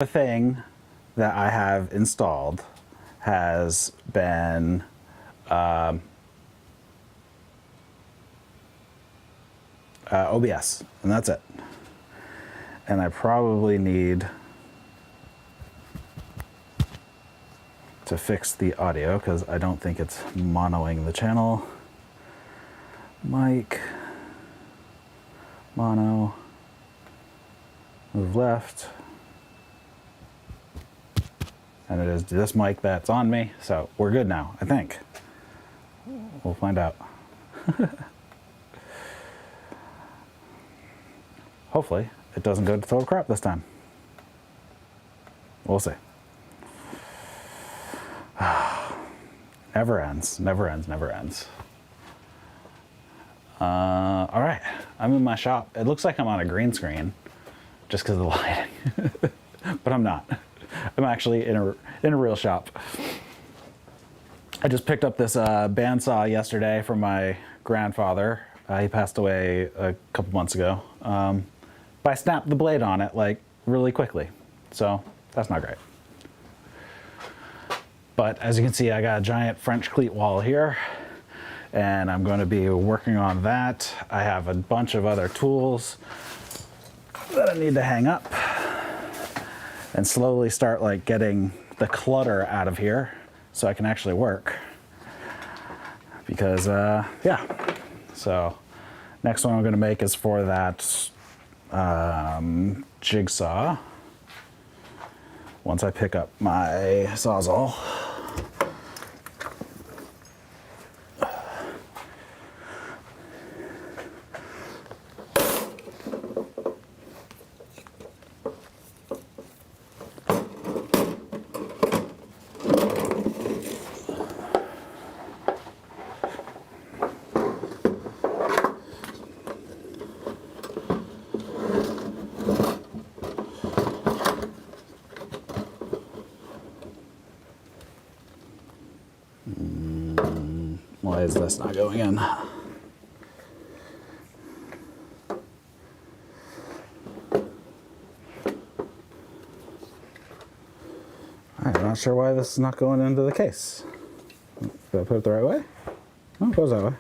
The thing that I have installed has been OBS, and that's it. And I probably need to fix the audio because I don't think it's monoing the channel. Mic, mono, move left. And it is this mic that's on me, so we're good now, I think. We'll find out. Hopefully, it doesn't go to total crap this time. We'll see. Never ends, never ends, never ends. All right, I'm in my shop. It looks like I'm on a green screen just because of the lighting, but I'm not. I'm actually in a real shop. I just picked up this bandsaw yesterday from my grandfather. He passed away a couple months ago. But I snapped the blade on it like really quickly, so that's not great. But as you can see, I got a giant French cleat wall here, and I'm going to be working on that. I have a bunch of other tools that I need to hang up and slowly start like getting the clutter out of here so I can actually work. Because yeah, so next one I'm going to make is for that jigsaw. Once I pick up my Sawzall. Why is this not going in? I'm not sure why this is not going into the case. Did I put it the right way? Oh, it goes that way.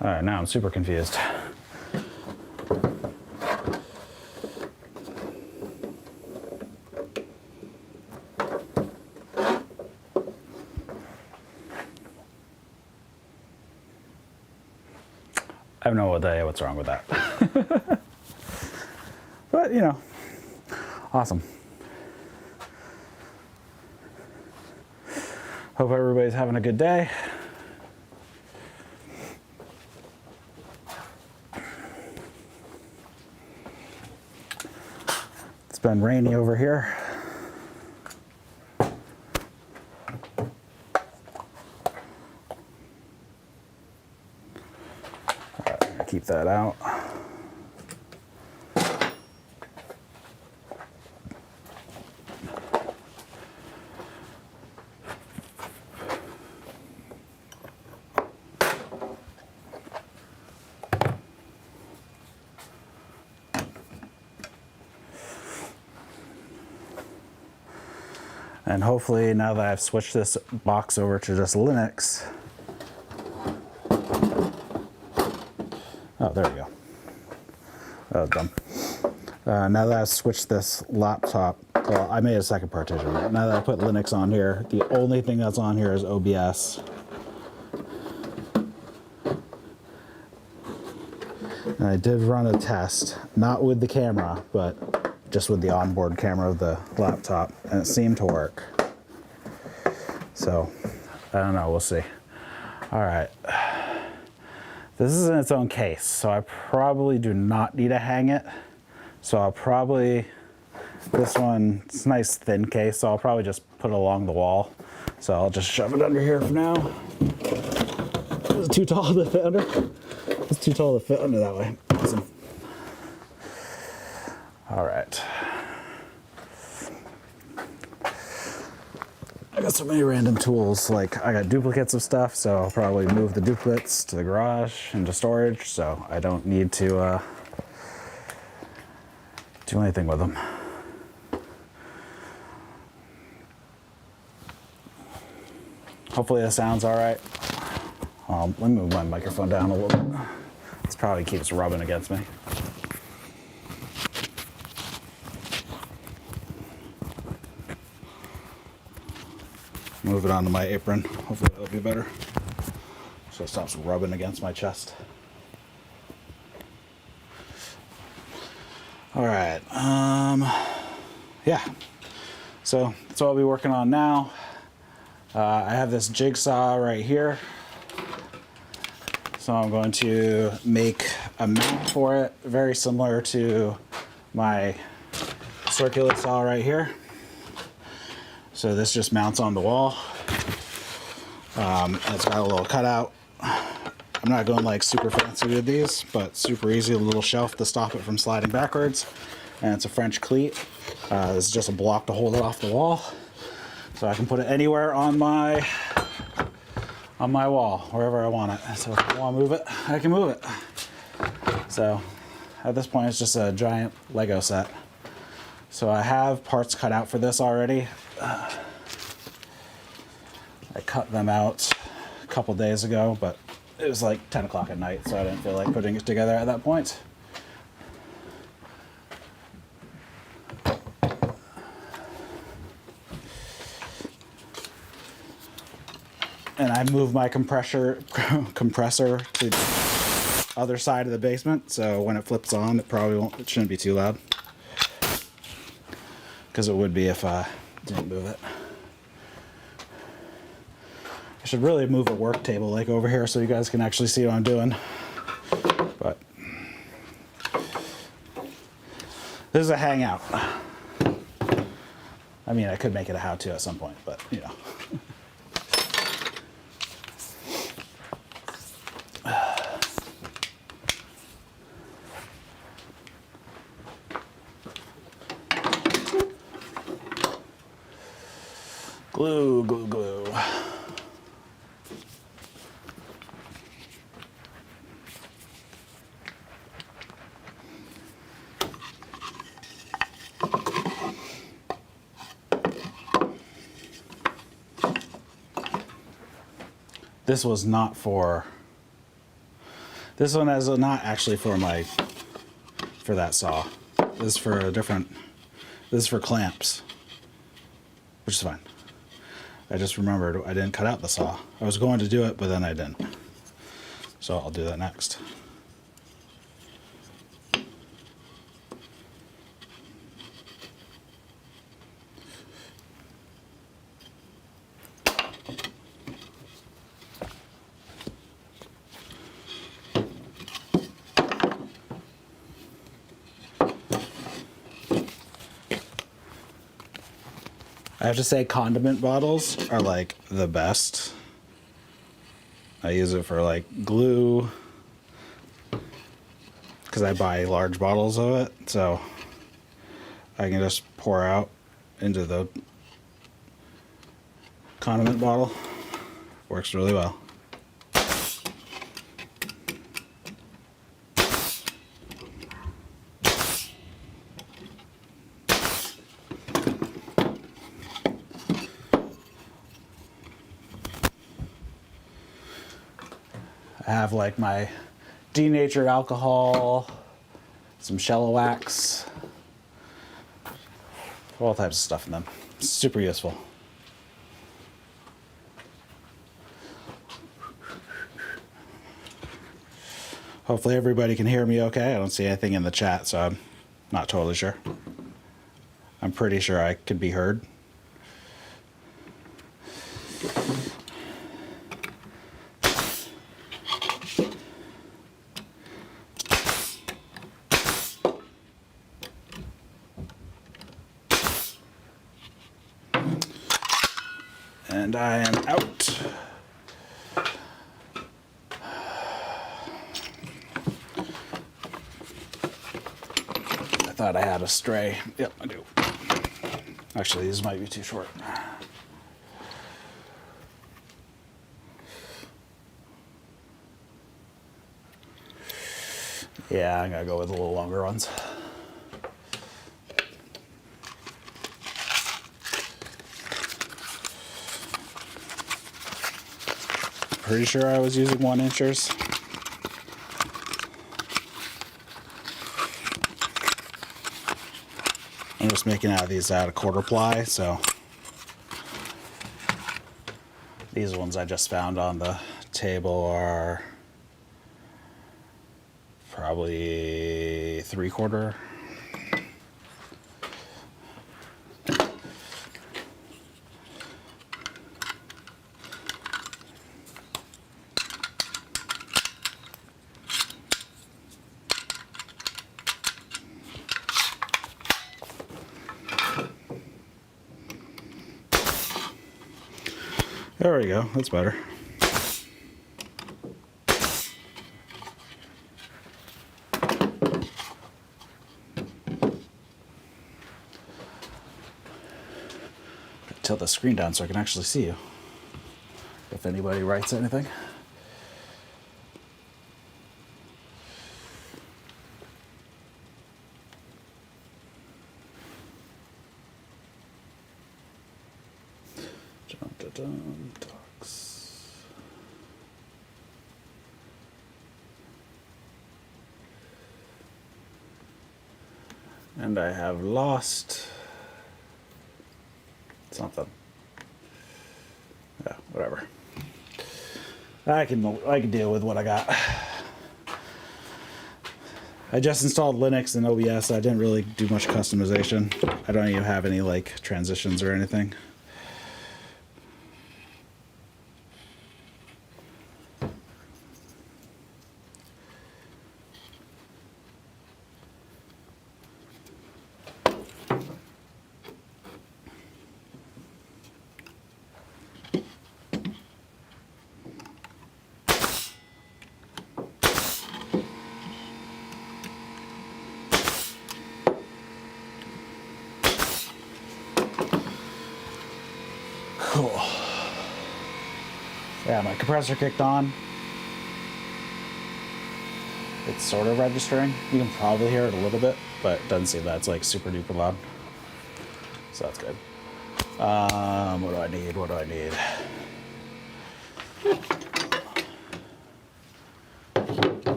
All right, now I'm super confused. I have no idea what's wrong with that. But, you know, awesome. Hope everybody's having a good day. It's been rainy over here. Keep that out. And hopefully now that I've switched this box over to just Linux. Oh, there we go. That was dumb. Now that I've switched this laptop, well, I made a second partition. Now that I put Linux on here, the only thing that's on here is OBS. And I did run a test, not with the camera, but just with the onboard camera of the laptop, and it seemed to work. So, I don't know, we'll see. All right. This is in its own case, so I probably do not need to hang it. So I'll probably, this one, it's a nice thin case, so I'll probably just put it along the wall. So I'll just shove it under here for now. It's too tall to fit under. It's too tall to fit under that way. Awesome. All right. I got so many random tools, like I got duplicates of stuff, so I'll probably move the duplicates to the garage into storage, so I don't need to do anything with them. Hopefully that sounds all right. Let me move my microphone down a little bit. This probably keeps rubbing against me. Move it onto my apron. Hopefully that'll be better. So it stops rubbing against my chest. All right. Yeah. So that's what I'll be working on now. I have this jigsaw right here. So I'm going to make a mount for it, very similar to my circular saw right here. So this just mounts on the wall. It's got a little cutout. I'm not going like super fancy with these, but super easy, a little shelf to stop it from sliding backwards. And it's a French cleat. This is just a block to hold it off the wall. So I can put it anywhere on my wall, wherever I want it. So if I want to move it, I can move it. So at this point, it's just a giant Lego set. So I have parts cut out for this already. I cut them out a couple days ago, but it was like 10 o'clock at night, so I didn't feel like putting it together at that point. And I moved my compressor to the other side of the basement, so when it flips on, it shouldn't be too loud. Because it would be if I didn't move it. I should really move a work table like over here so you guys can actually see what I'm doing. But this is a hangout. I mean, I could make it a how-to at some point, but you know. Glue, glue, glue. This was not for, this one is not actually for that saw. This is for a different, this is for clamps, which is fine. I just remembered I didn't cut out the saw. I was going to do it, but then I didn't. So I'll do that next. I have to say condiment bottles are like the best. I use it for like glue because I buy large bottles of it, so I can just pour out into the condiment bottle. Works really well. I have like my denatured alcohol, some Shella wax, all types of stuff in them. Super useful. Hopefully everybody can hear me okay. I don't see anything in the chat, so I'm not totally sure. I'm pretty sure I could be heard. And I am out. I thought I had a stray. Yep, I do. Actually, these might be too short. Yeah, I'm gonna go with the little longer ones. pretty sure I was using 1-inchers. I'm just making out of these out of quarter ply, so these ones I just found on the table are probably 3/4. There we go, that's better. Tilt the screen down so I can actually see you. If anybody writes anything. Talks. And I have lost something. Yeah, whatever. I can deal with what I got. I just installed Linux and OBS. I didn't really do much customization. I don't even have any like transitions or anything. Cool. Yeah, my compressor kicked on. It's sort of registering. You can probably hear it a little bit, but it doesn't seem that it's like super duper loud. So that's good. What do I need? What do I need?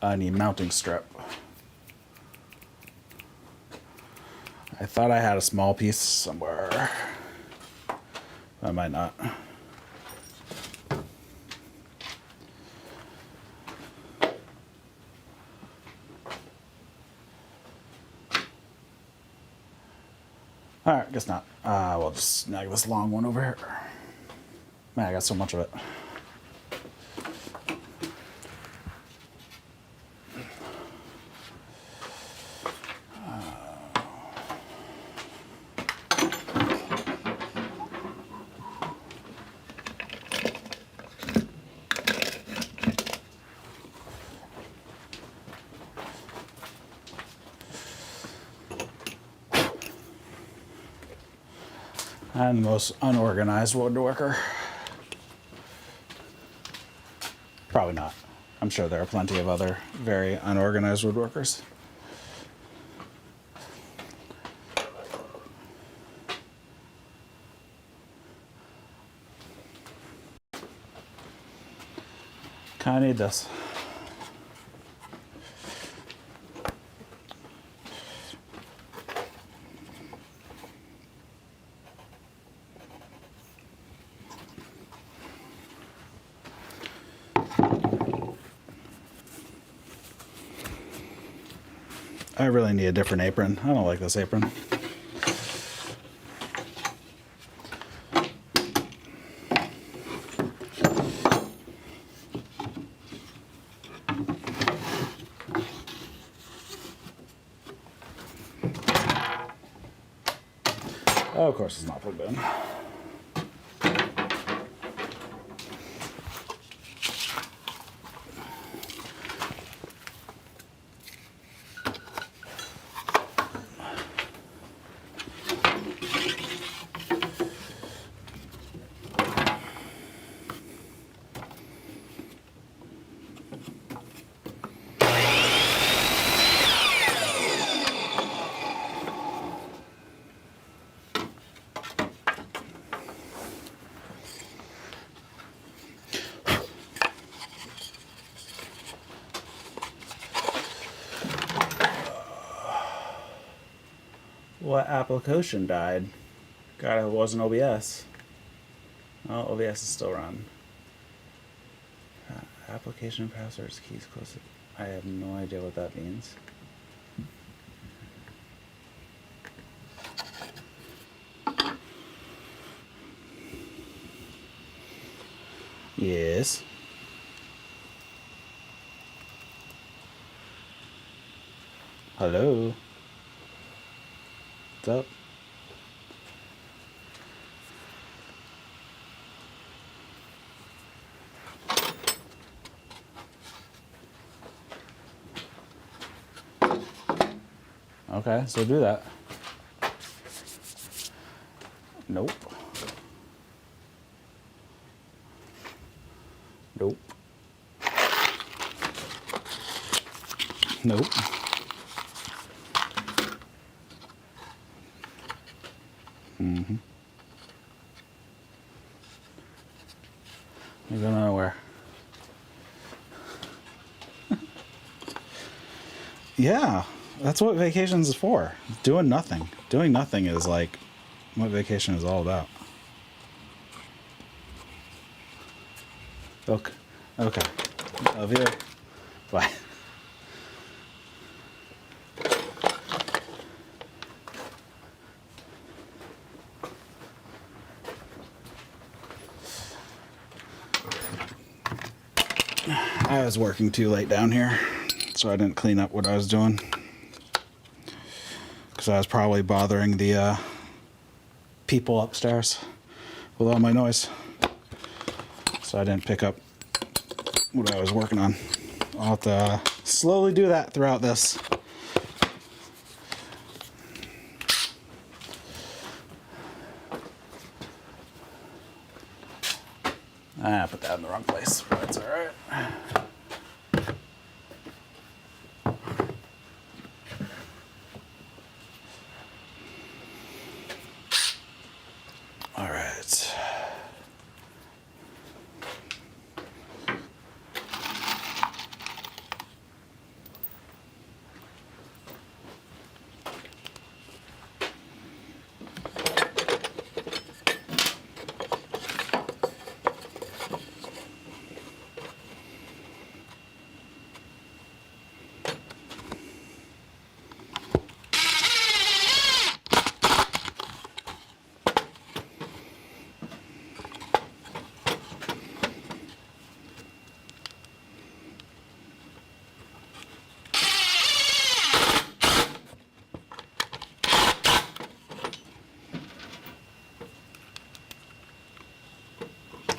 I need mounting strip. I thought I had a small piece somewhere. I might not. Alright, guess not. We'll just snag this long one over here. Man, I got so much of it. I'm the most unorganized woodworker. Probably not. I'm sure there are plenty of other very unorganized woodworkers. Kinda need this. I really need a different apron. I don't like this apron. Oh, of course it's not plugged in. What application died? God, it wasn't OBS. Oh, OBS is still run. Application passwords, keys close. I have no idea what that means. Yes. Hello. What's up? Okay, so do that. Nope. Nope. Nope. Mm-hmm. You're going nowhere. Yeah, that's what vacations is for. Doing nothing. Doing nothing is like what vacation is all about. Okay. Okay. Love you. Bye. I was working too late down here, so I didn't clean up what I was doing. Because I was probably bothering the people upstairs with all my noise. So I didn't pick up what I was working on. I'll have to slowly do that throughout this. I put that in the wrong place, but that's all right. All right.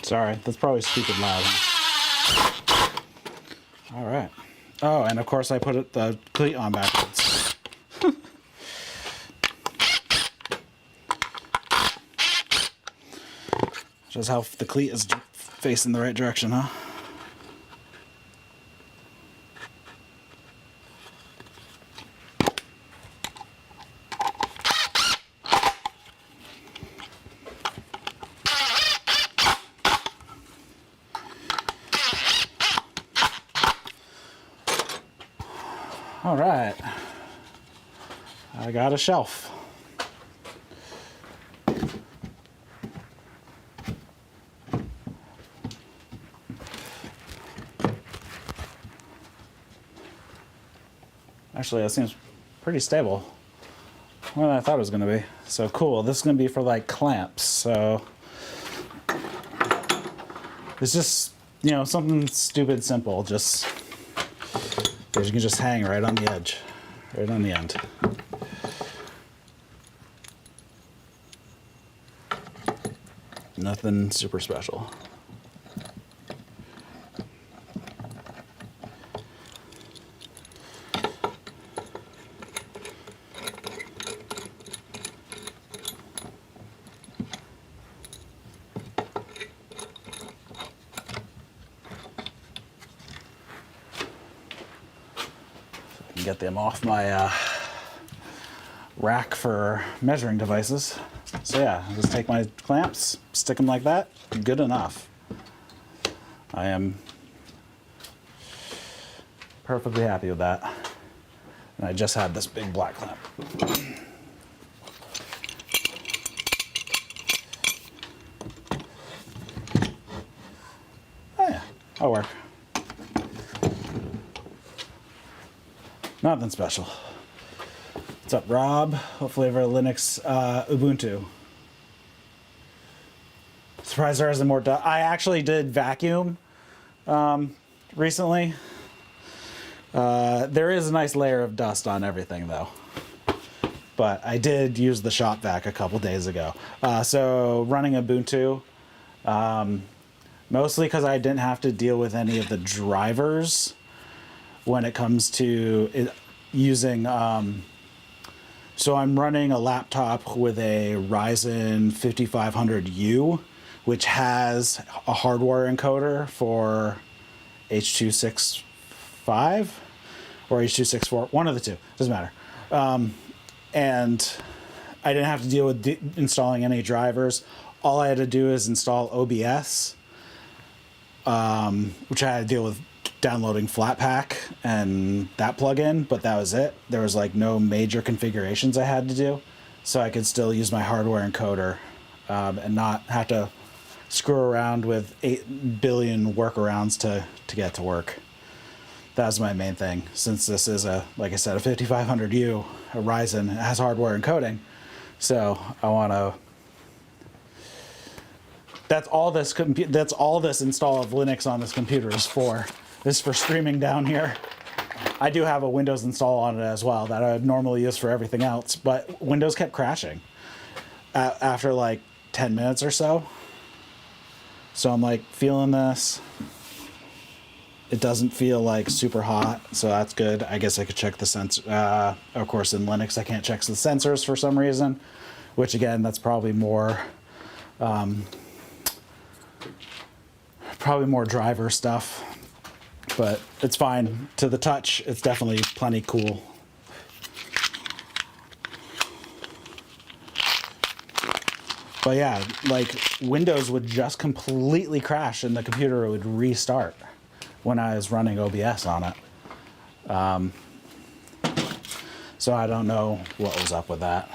Sorry, that's probably stupid loud. All right. Oh, and of course I put the cleat on backwards. Just how the cleat is facing the right direction, huh? All right, I got a shelf. Actually, that seems pretty stable. More than I thought it was going to be. So cool. This is going to be for like clamps. So it's just, you know, something stupid simple. Just because you can just hang right on the edge, right on the end. Nothing super special. Get them off my rack for measuring devices. So yeah, I'll just take my clamps, stick them like that, good enough. I am perfectly happy with that. And I just had this big black clamp. That'll work. Nothing special. What's up, Rob? What flavor of Linux Ubuntu? Surprised there isn't more dust. I actually did vacuum recently. There is a nice layer of dust on everything though. But I did use the shop vac a couple days ago. So running Ubuntu, mostly because I didn't have to deal with any of the drivers when it comes to using. So I'm running a laptop with a Ryzen 5500U, which has a hardware encoder for H.265 or H.264, one of the two, doesn't matter. And I didn't have to deal with installing any drivers. All I had to do is install OBS, which I had to deal with downloading Flatpak and that plugin, but that was it. There was like no major configurations I had to do, so I could still use my hardware encoder and not have to screw around with 8 billion workarounds to get it to work. That was my main thing. Since this is like I said, a 5500U, a Ryzen, it has hardware encoding, so I want to. That's all this install of Linux on this computer is for. This is for streaming down here. I do have a Windows install on it as well that I would normally use for everything else, but Windows kept crashing after like 10 minutes or so. So I'm like feeling this. It doesn't feel like super hot, so that's good. I guess I could check the sensor. Of course, in Linux, I can't check the sensors for some reason, which again, that's probably more driver stuff, but it's fine. To the touch, it's definitely plenty cool. But yeah, like Windows would just completely crash and the computer would restart when I was running OBS on it. So I don't know what was up with that.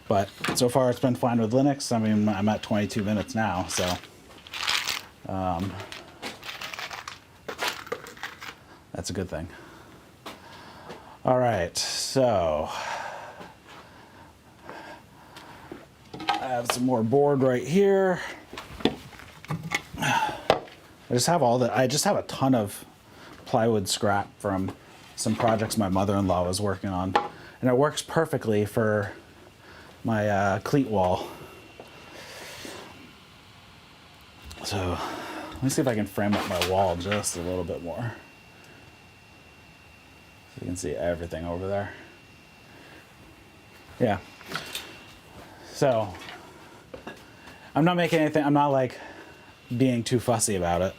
But so far it's been fine with Linux. I mean, I'm at 22 minutes now, so. That's a good thing. All right, so. I have some more board right here. I just have a ton of plywood scrap from some projects my mother-in-law was working on. And it works perfectly for my cleat wall. So let me see if I can frame up my wall just a little bit more. So you can see everything over there. Yeah. So I'm not making anything, I'm not like being too fussy about it.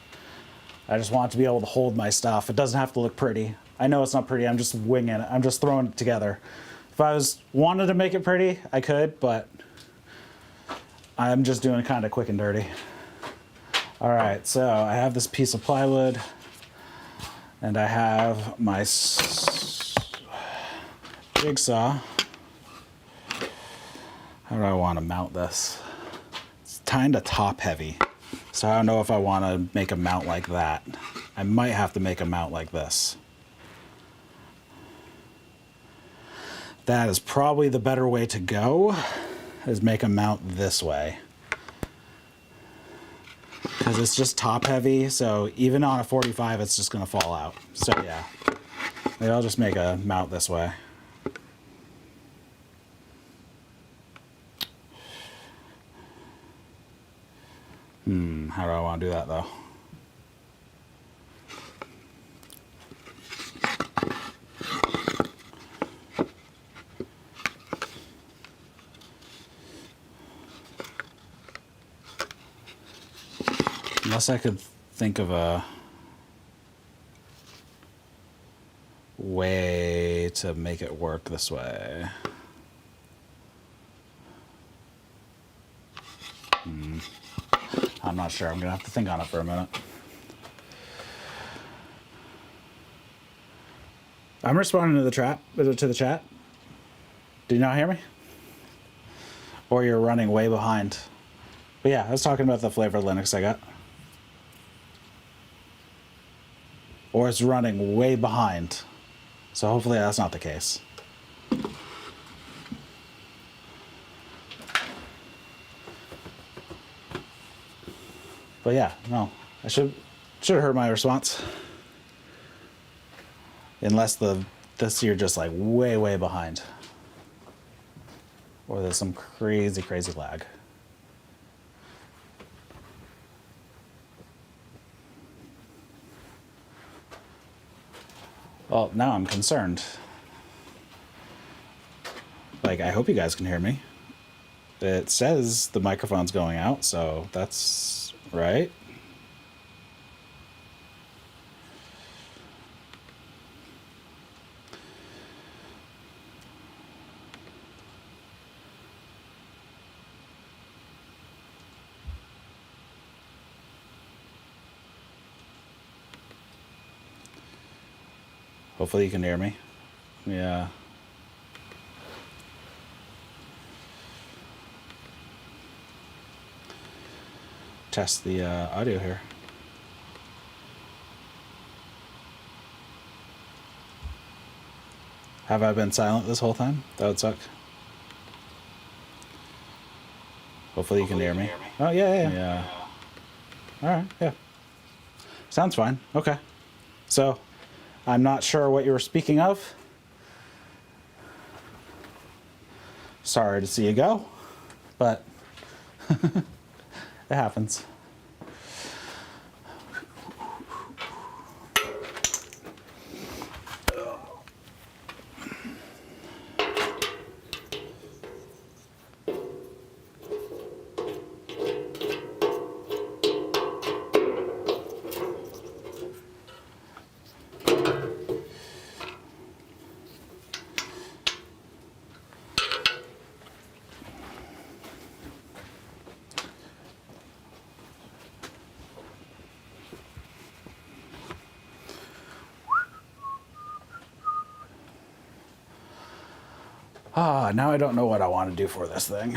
I just want to be able to hold my stuff. It doesn't have to look pretty. I know it's not pretty, I'm just winging it. I'm just throwing it together. If I wanted to make it pretty, I could, but I'm just doing it kind of quick and dirty. All right, so I have this piece of plywood and I have my jigsaw. How do I want to mount this? It's kind of top heavy. So I don't know if I want to make a mount like that. I might have to make a mount like this. That is probably the better way to go, is make a mount this way. Because it's just top heavy, so even on a 45, it's just going to fall out. So yeah, maybe I'll just make a mount this way. How do I want to do that though? Unless I could think of a way to make it work this way. I'm not sure. I'm gonna have to think on it for a minute. I'm responding to the chat. Did you not hear me? Or you're running way behind. But yeah, I was talking about the flavor of Linux I got. or it's running way behind. So hopefully that's not the case. But yeah, no, I should have heard my response. Unless this you're just like way behind. Or there's some crazy lag. Well, now I'm concerned. Like, I hope you guys can hear me. It says the microphone's going out, so that's right. Hopefully you can hear me. Yeah. Test the audio here. Have I been silent this whole time? That would suck. Hopefully you can hear me. Oh, yeah. All right, yeah. Sounds fine. Okay. So, I'm not sure what you were speaking of. Sorry to see you go, but it happens. Now I don't know what I want to do for this thing.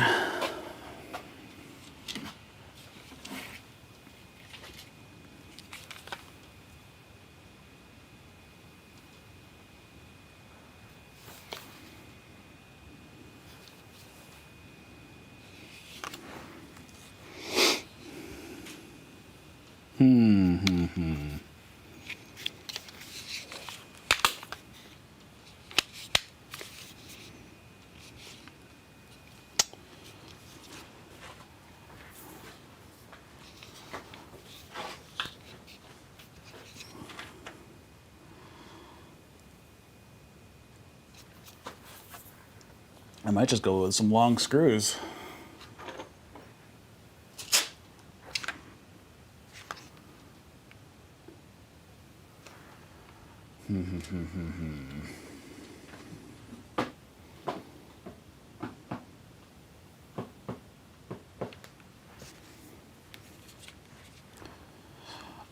I might just go with some long screws.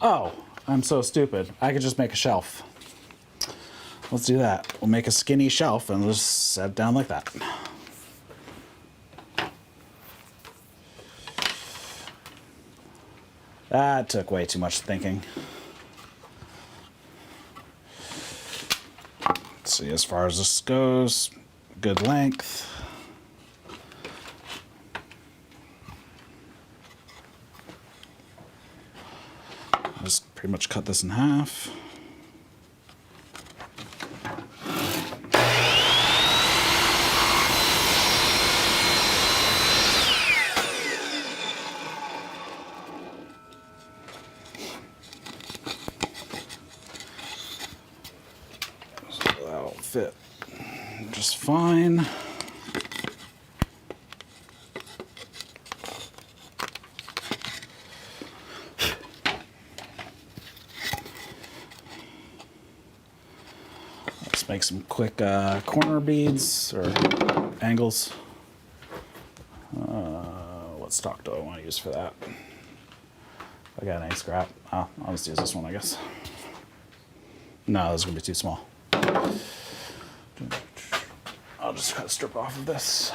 Oh, I'm so stupid. I could just make a shelf. Let's do that. We'll make a skinny shelf and we'll just set it down like that. That took way too much thinking. Let's see, as far as this goes, good length. Just pretty much cut this in half. Fit just fine. Let's make some quick corner beads or angles. What stock do I want to use for that? I got any scrap. Oh, I'll just use this one, I guess. No, this is gonna be too small. I'll just cut a strip off of this.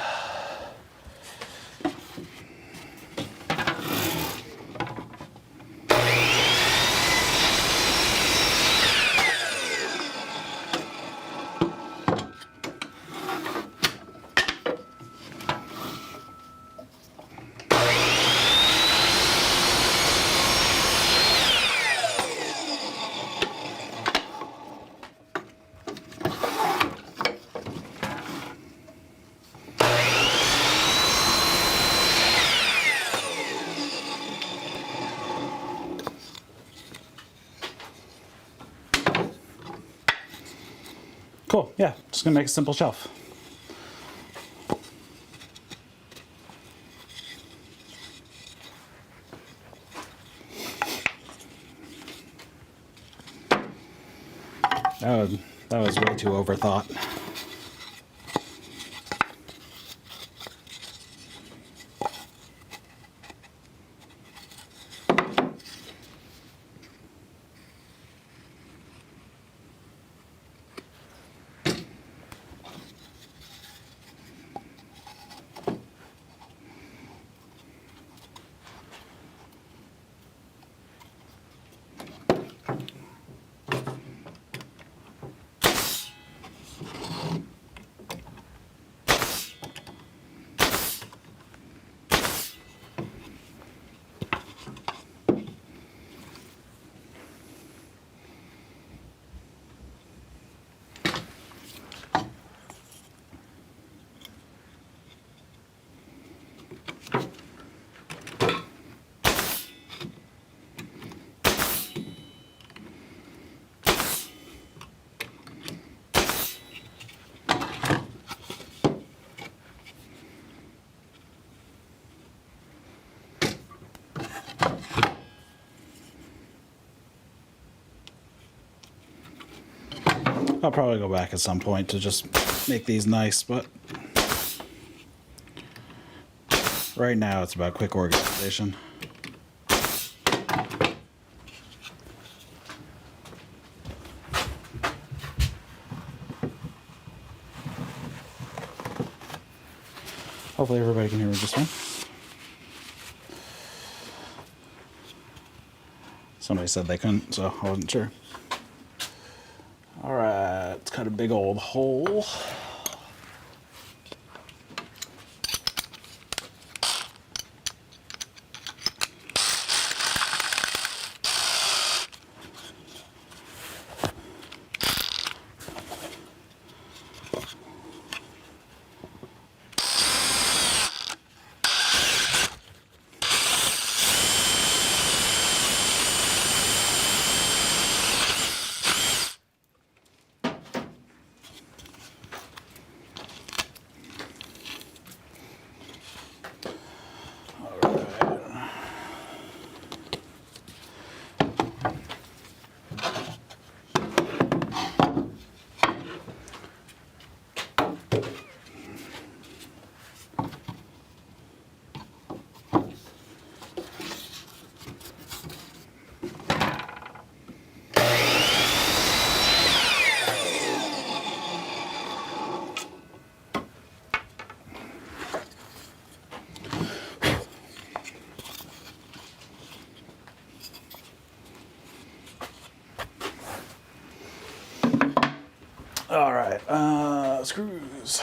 Cool, yeah, just gonna make a simple shelf. That was way too overthought. I'll probably go back at some point to just make these nice, but right now it's about quick organization. Hopefully everybody can hear me just fine. Somebody said they couldn't, so I wasn't sure. All right, let's cut a big old hole. All right, screws.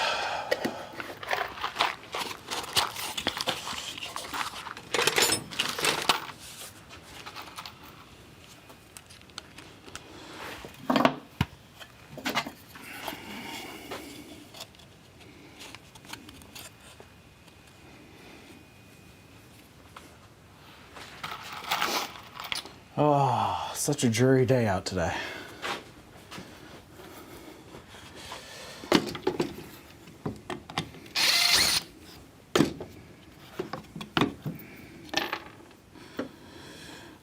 Oh, such a dreary day out today.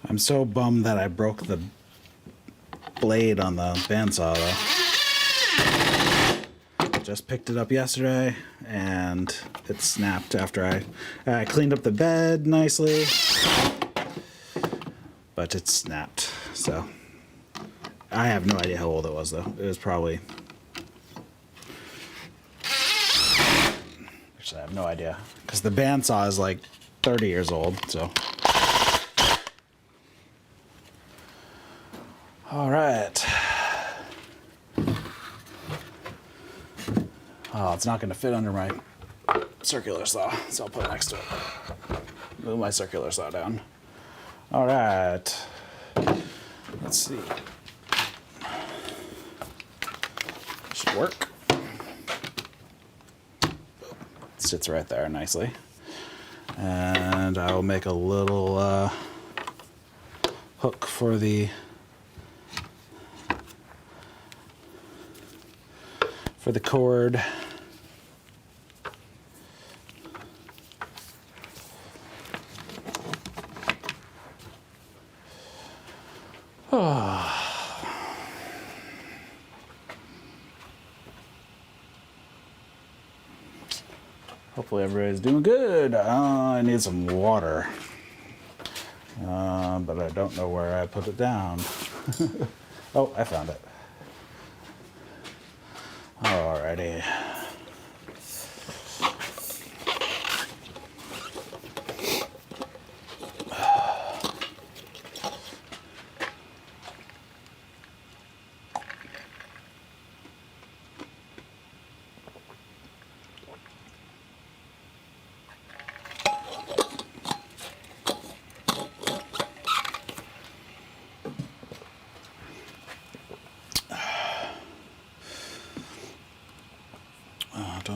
I'm so bummed that I broke the blade on the bandsaw though. Just picked it up yesterday and it snapped after I cleaned up the bed nicely, but it snapped. So I have no idea how old it was though. It was probably, actually I have no idea because the bandsaw is like 30 years old, so. All right. Oh, it's not going to fit under my circular saw, so I'll put it next to it. Move my circular saw down. All right. Let's see. Should work. Sits right there nicely. And I will make a little hook for the for the cord. Hopefully everybody's doing good. I need some water. But I don't know where I put it down. Oh, I found it. Alrighty.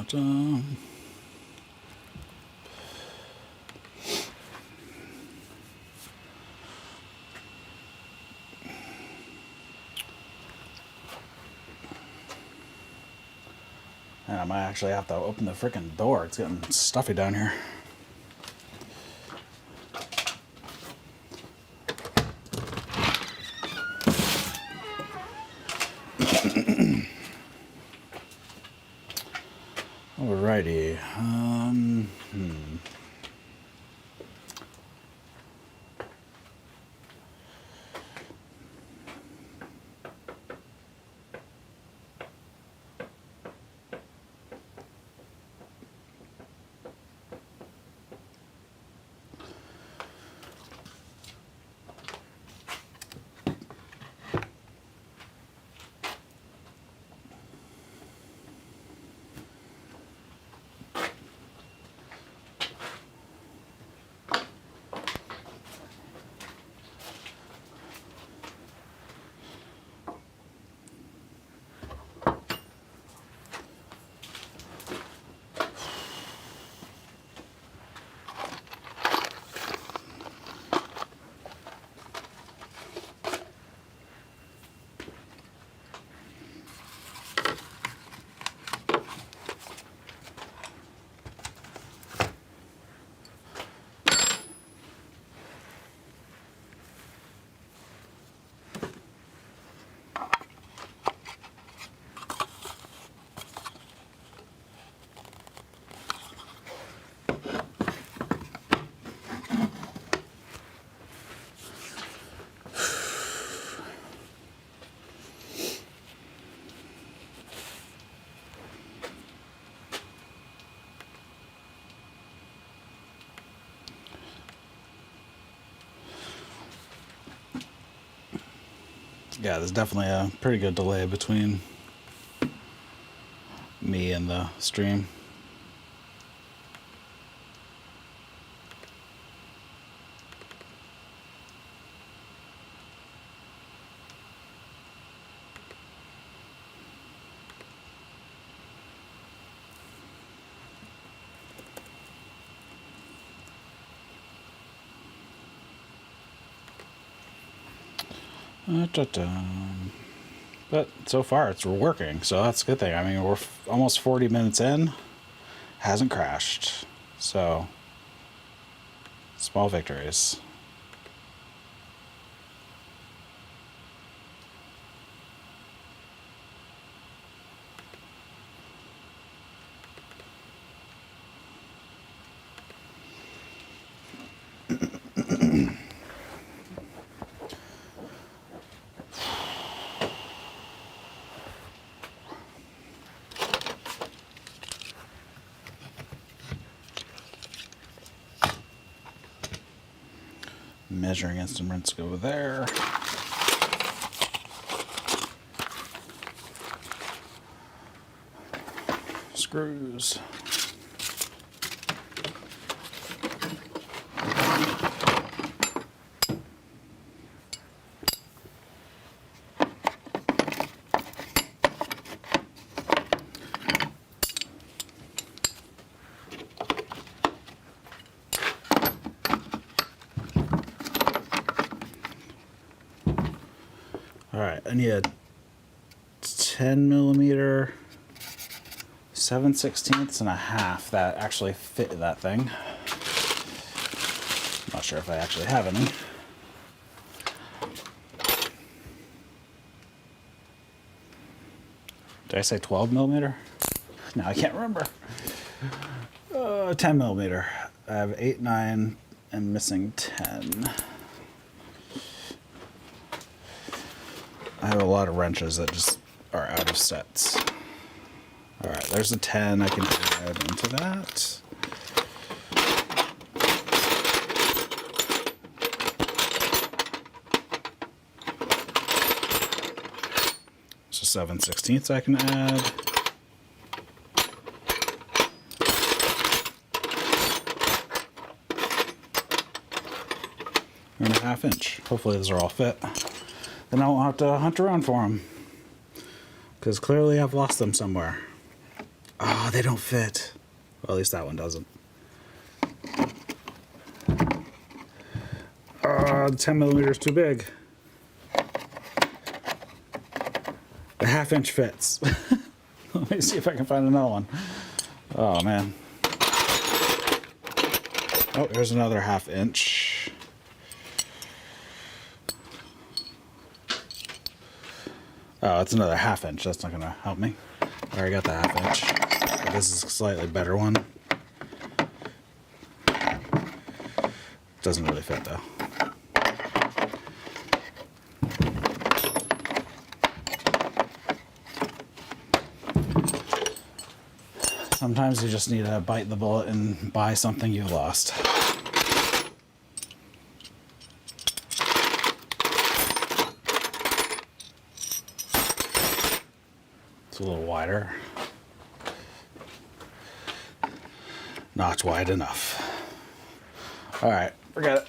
Dun. And I might actually have to open the freaking door. It's getting stuffy down here. Alrighty. Yeah, there's definitely a pretty good delay between me and the stream. But so far it's working, so that's a good thing. I mean, we're almost 40 minutes in, hasn't crashed, so small victories. Measuring instruments go there. Screws. All right, I need a 10 millimeter 7/16 and a half that actually fit that thing. Not sure if I actually have any. Did I say 12 millimeter? No, I can't remember. 10 millimeter. I have 8, 9, and missing 10. I have a lot of wrenches that just are out of sets. All right, there's a 10 I can add into that. So 7/16 I can add. And a 1/2 inch. Hopefully those are all fit. Then I won't have to hunt around for them. Because clearly I've lost them somewhere. Oh, they don't fit. Well, at least that one doesn't. The 10 millimeter is too big. The 1/2 inch fits. Let me see if I can find another one. Oh, man. Oh, there's another 1/2 inch. Oh, it's another 1/2 inch. That's not going to help me. I already got the 1/2 inch. But this is a slightly better one. Doesn't really fit, though. Sometimes you just need to bite the bullet and buy something you lost. It's a little wider. Not wide enough. All right, forget it.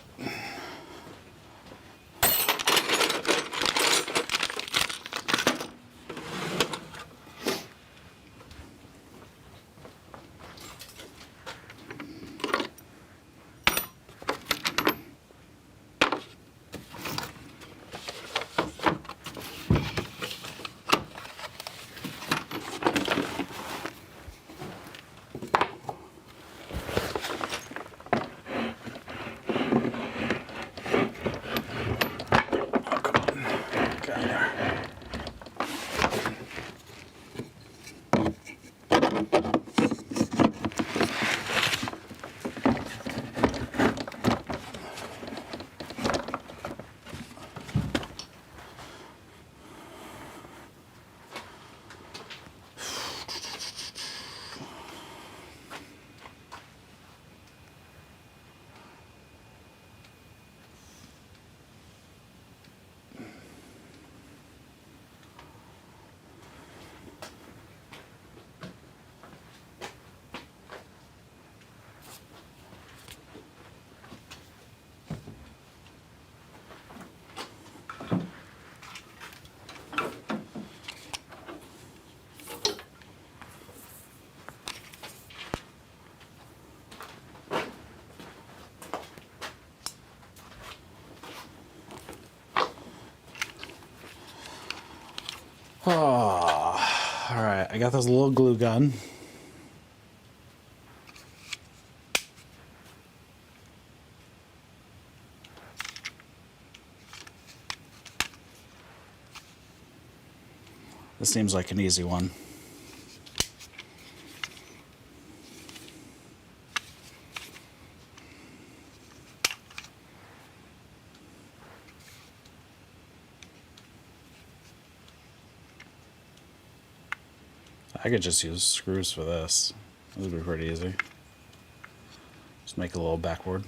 Oh, all right, I got this little glue gun. This seems like an easy one. I could just use screws for this. This would be pretty easy. Just make a little backboard.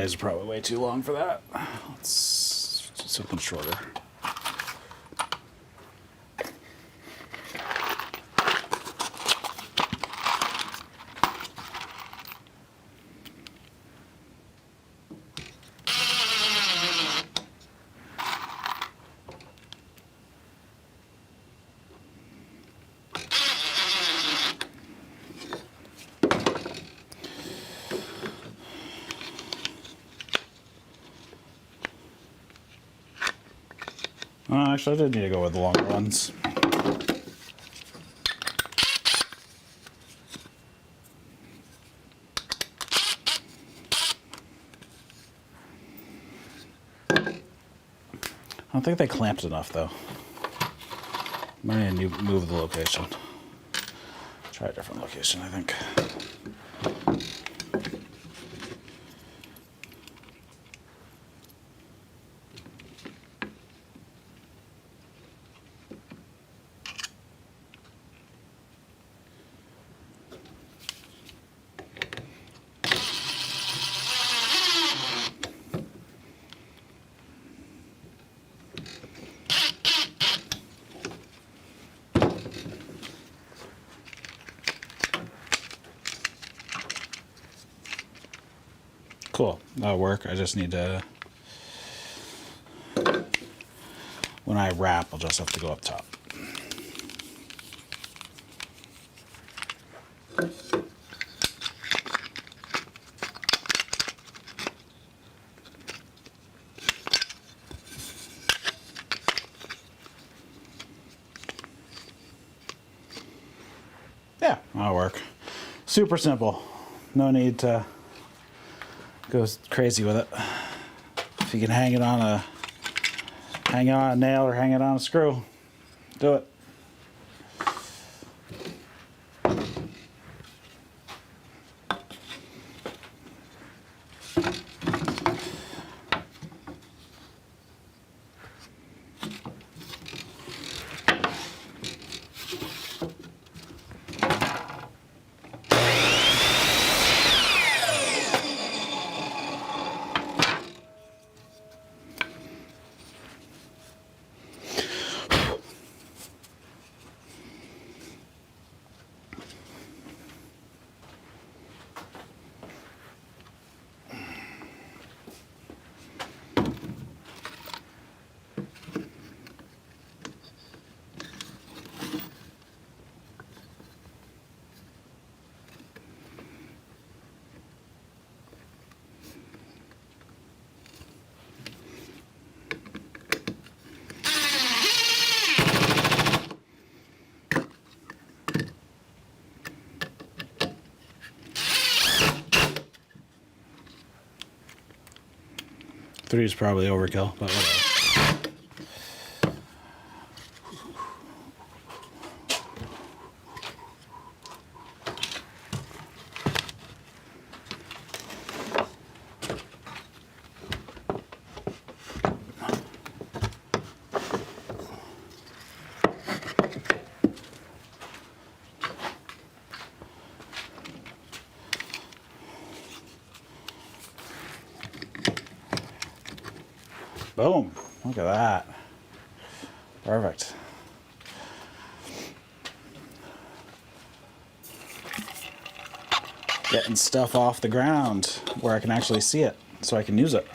My eyes are probably way too long for that. Let's do something shorter. Actually, I did need to go with the longer ones. I don't think they clamped enough, though. Might need to move the location. Try a different location, I think. Cool, that'll work. I just need to, when I wrap, I'll just have to go up top. Yeah, that'll work. Super simple. No need to go crazy with it. If you can hang it on a nail or hang it on a screw, do it. Three is probably overkill, but whatever. Boom. Look at that. Perfect. Getting stuff off the ground where I can actually see it so I can use it.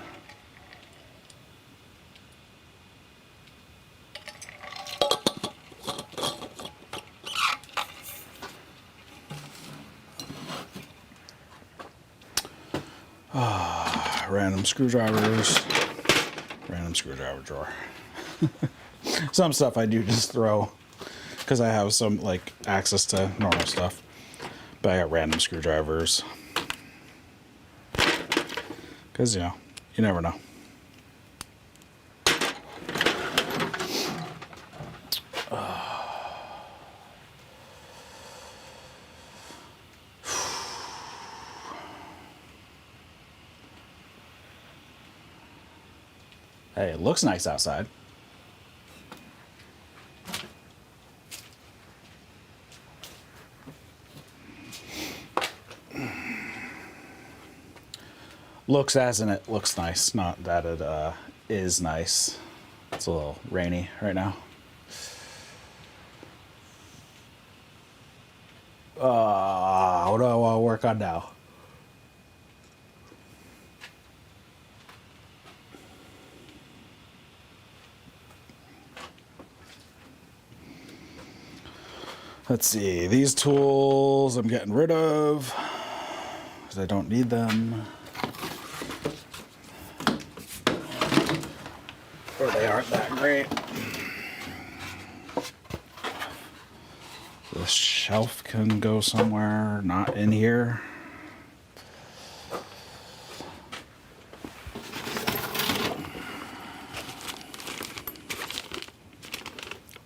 Random screwdrivers. Random screwdriver drawer. Some stuff I do just throw because I have some like access to normal stuff. But I got random screwdrivers. Because, you know, you never know. Hey, it looks nice outside. Looks as in it looks nice, not that it is nice. It's a little rainy right now. What do I want to work on now? Let's see, these tools I'm getting rid of because I don't need them. Or they aren't that great. This shelf can go somewhere, not in here.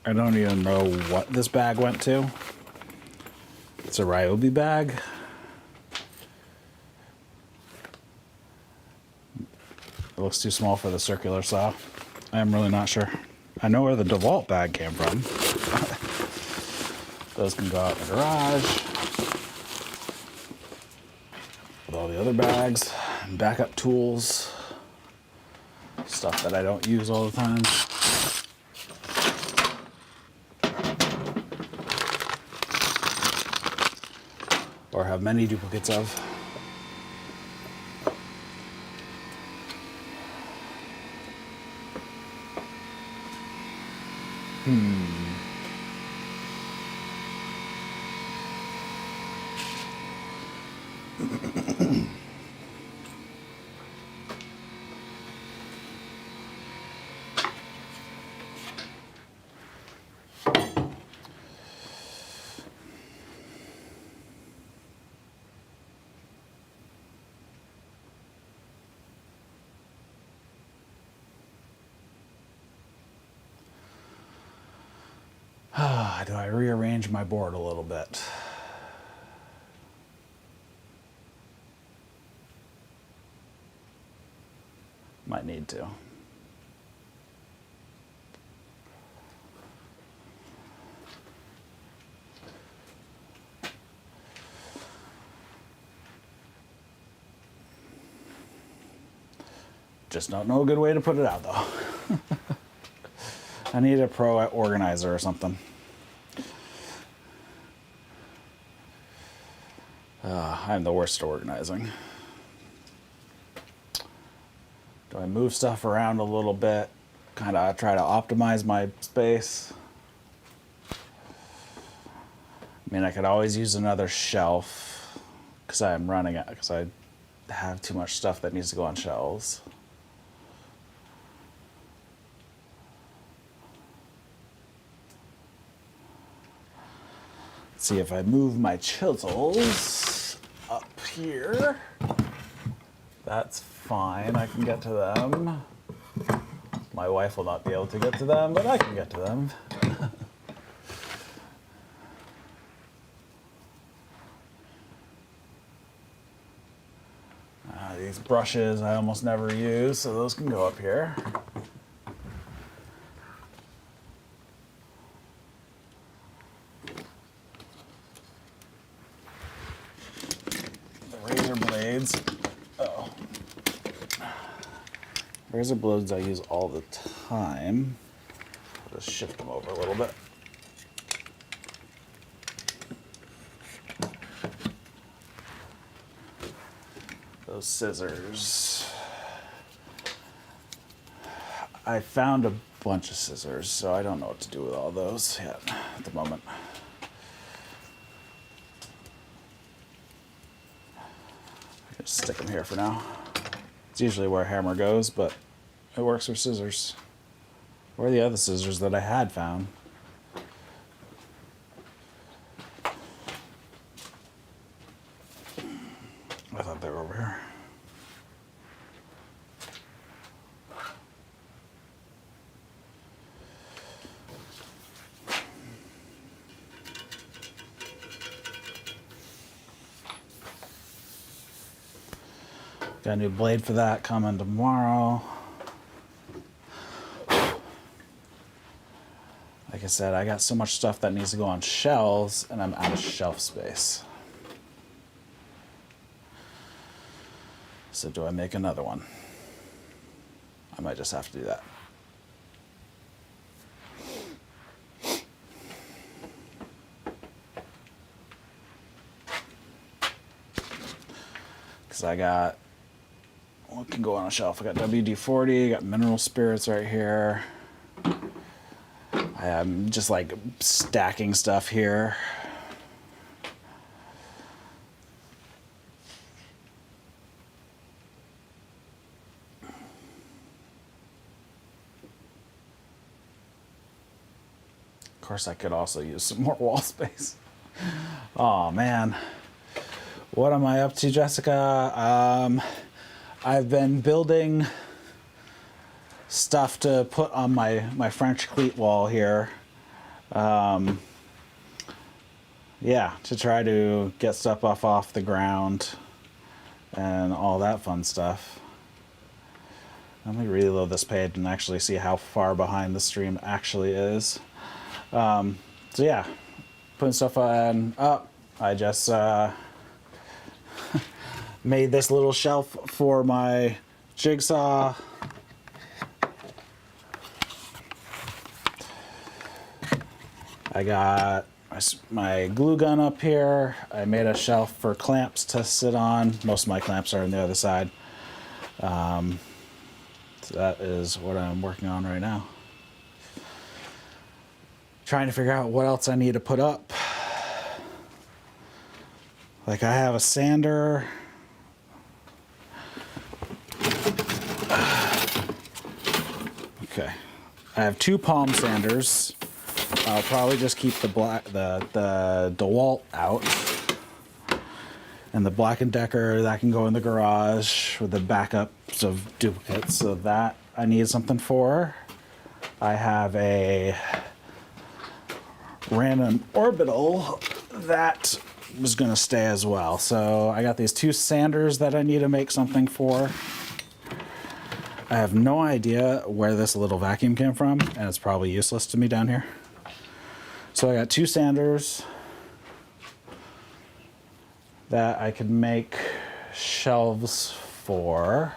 I don't even know what this bag went to. It's a Ryobi bag. It looks too small for the circular saw. I'm really not sure. I know where the DeWalt bag came from. Those can go out in the garage. With all the other bags, and backup tools, stuff that I don't use all the time. Or have many duplicates of. Do I rearrange my board a little bit? Might need to. Just don't know a good way to put it out though. I need a pro organizer or something. I'm the worst at organizing. Do I move stuff around a little bit? Kind of try to optimize my space. I mean, I could always use another shelf because I'm running it, because I have too much stuff that needs to go on shelves. Let's see if I move my chisels up here. That's fine, I can get to them. My wife will not be able to get to them, but I can get to them. These brushes I almost never use, so those can go up here. Razor blades I use all the time. I'll just shift them over a little bit. Those scissors. I found a bunch of scissors, so I don't know what to do with all those yet at the moment. I just stick them here for now. It's usually where a hammer goes, but it works for scissors. Where are the other scissors that I had found? I thought they were over here. Got a new blade for that coming tomorrow. Like I said, I got so much stuff that needs to go on shelves, and I'm out of shelf space. So do I make another one? I might just have to do that. Because I got, what can go on a shelf? I got WD-40, got mineral spirits right here. I am just like stacking stuff here. Of course, I could also use some more wall space. Oh man. What am I up to, Jessica? I've been building stuff to put on my French cleat wall here. Yeah, to try to get stuff off the ground and all that fun stuff. Let me reload this page and actually see how far behind the stream actually is. So yeah, putting stuff on up. I just made this little shelf for my jigsaw. I got my glue gun up here. I made a shelf for clamps to sit on. Most of my clamps are on the other side. So that is what I'm working on right now. Trying to figure out what else I need to put up. Like I have a sander. Okay. I have 2 palm sanders. I'll probably just keep the DeWalt out. And the Black & Decker, that can go in the garage with the backups of duplicates. So that I need something for. I have a random orbital that was going to stay as well. So I got these 2 sanders that I need to make something for. I have no idea where this little vacuum came from, and it's probably useless to me down here. So I got 2 sanders that I could make shelves for.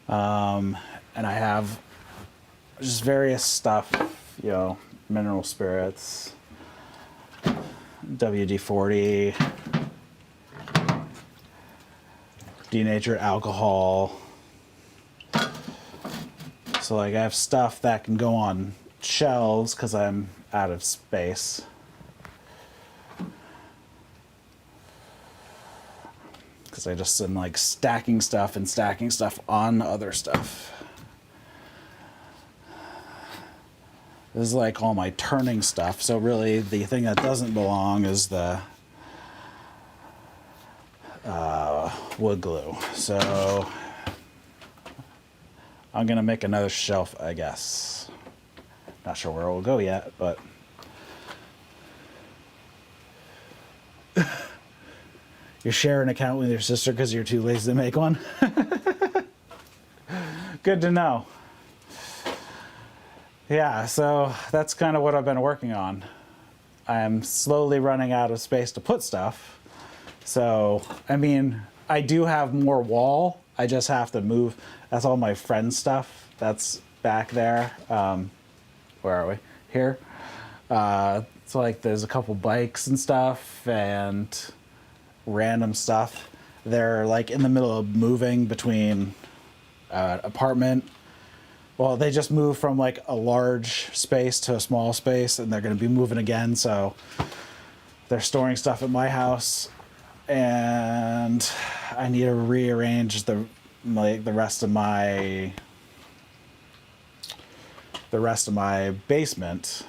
And I have just various stuff, you know, mineral spirits, WD-40, denatured alcohol. So like I have stuff that can go on shelves because I'm out of space. Because I just am like stacking stuff on other stuff. This is like all my turning stuff. So really the thing that doesn't belong is the wood glue. So I'm gonna make another shelf, I guess. Not sure where it will go yet, but you're sharing an account with your sister because you're too lazy to make one? Good to know. Yeah, so that's kind of what I've been working on. I am slowly running out of space to put stuff. So, I mean, I do have more wall. I just have to move. That's all my friend's stuff. That's back there. Where are we? Here. So like there's a couple bikes and stuff and random stuff. They're like in the middle of moving between apartment. Well, they just moved from like a large space to a small space, and they're going to be moving again. So they're storing stuff at my house, and I need to rearrange the rest of my basement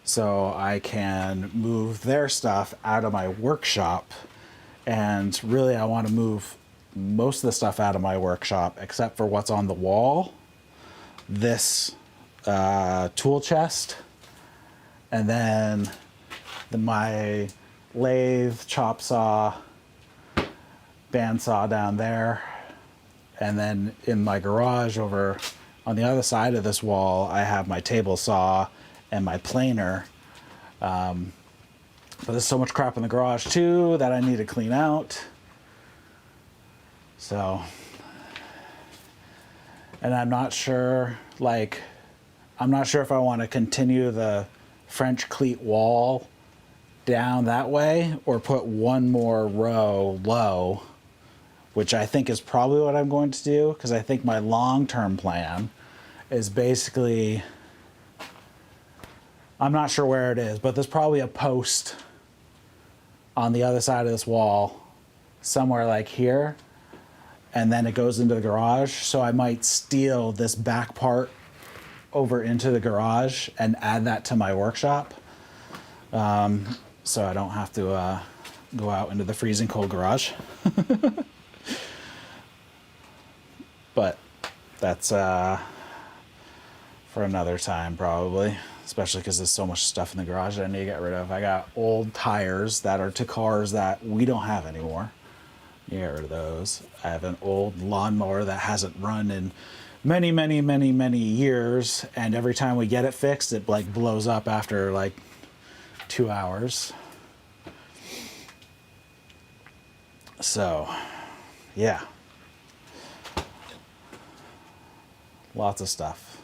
so I can move their stuff out of my workshop. And really, I want to move most of the stuff out of my workshop except for what's on the wall. This tool chest, and then my lathe, chop saw, bandsaw down there, and then in my garage over on the other side of this wall I have my table saw and my planer. But there's so much crap in the garage too that I need to clean out. So, and I'm not sure, like, I'm not sure if I want to continue the French cleat wall down that way or put one more row low, which I think is probably what I'm going to do, because I think my long-term plan is basically, I'm not sure where it is, but there's probably a post on the other side of this wall somewhere like here, and then it goes into the garage. So I might steal this back part over into the garage and add that to my workshop, so I don't have to go out into the freezing cold garage. But that's for another time probably, especially because there's so much stuff in the garage that I need to get rid of. I got old tires that are to cars that we don't have anymore. You get rid of those. I have an old lawnmower that hasn't run in many years, and every time we get it fixed, it like blows up after like 2 hours. So, yeah. Lots of stuff.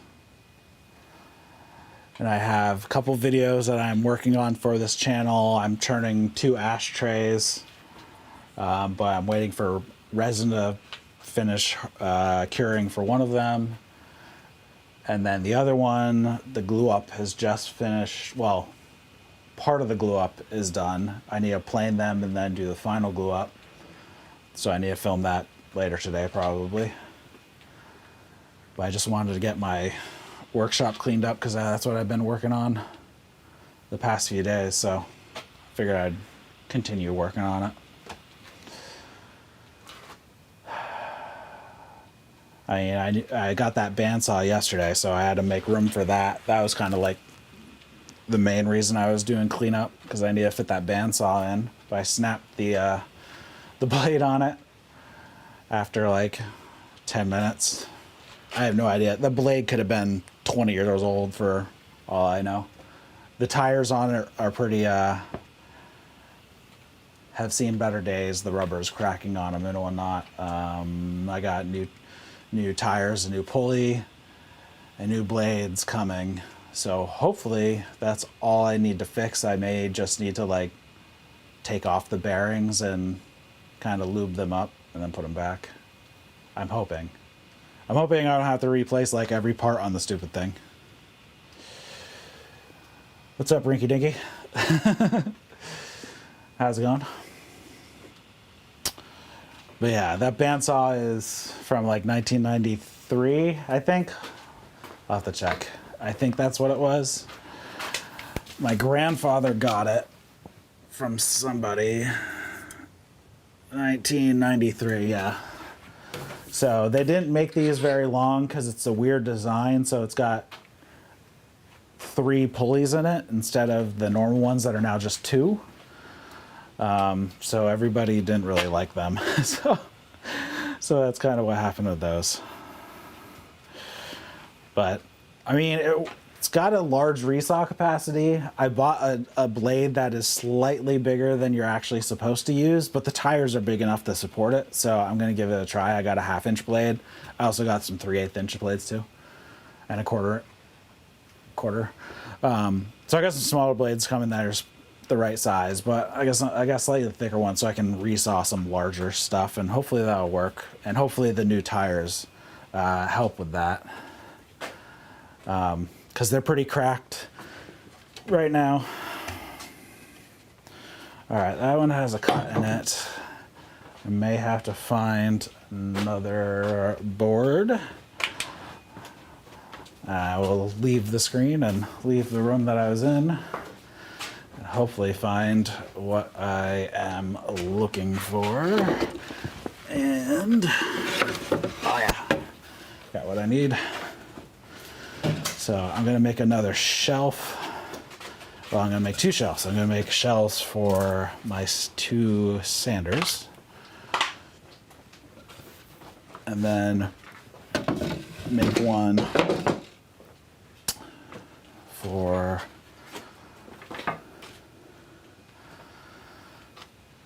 And I have a couple videos that I'm working on for this channel. I'm turning 2 ashtrays, but I'm waiting for resin to finish curing for one of them. And then the other one, the glue up has just finished. Well, part of the glue up is done. I need to plane them and then do the final glue up. So I need to film that later today probably. But I just wanted to get my workshop cleaned up because that's what I've been working on the past few days. So I figured I'd continue working on it. I mean, I got that bandsaw yesterday, so I had to make room for that. That was kind of like the main reason I was doing cleanup, because I need to fit that bandsaw in. But I snapped the blade on it after like 10 minutes. I have no idea. The blade could have been 20 years old for all I know. The tires on it are pretty, have seen better days. The rubber's cracking on them and whatnot. I got new tires, a new pulley, and new blades coming. So hopefully that's all I need to fix. I may just need to like take off the bearings and kind of lube them up and then put them back. I'm hoping I don't have to replace like every part on the stupid thing. What's up, Rinky Dinky? How's it going? But yeah, that bandsaw is from like 1993, I think. I'll have to check. I think that's what it was. My grandfather got it from somebody. 1993, yeah. So they didn't make these very long because it's a weird design. So it's got 3 pulleys in it instead of the normal ones that are now just 2. So everybody didn't really like them. So that's kind of what happened with those. But I mean, it's got a large resaw capacity. I bought a blade that is slightly bigger than you're actually supposed to use, but the tires are big enough to support it. So I'm going to give it a try. I got a 1/2 inch blade. I also got some 3/8 inch blades too, and a quarter. So I got some smaller blades coming that are the right size, but I got slightly thicker ones so I can resaw some larger stuff, and hopefully that'll work. And hopefully the new tires help with that, because they're pretty cracked right now. All right, that one has a cut in it. I may have to find another board. I will leave the screen and leave the room that I was in, and hopefully find what I am looking for. And, oh yeah, got what I need. So I'm gonna make another shelf. Well, I'm gonna make 2 shelves. I'm gonna make shelves for my 2 sanders. And then make one for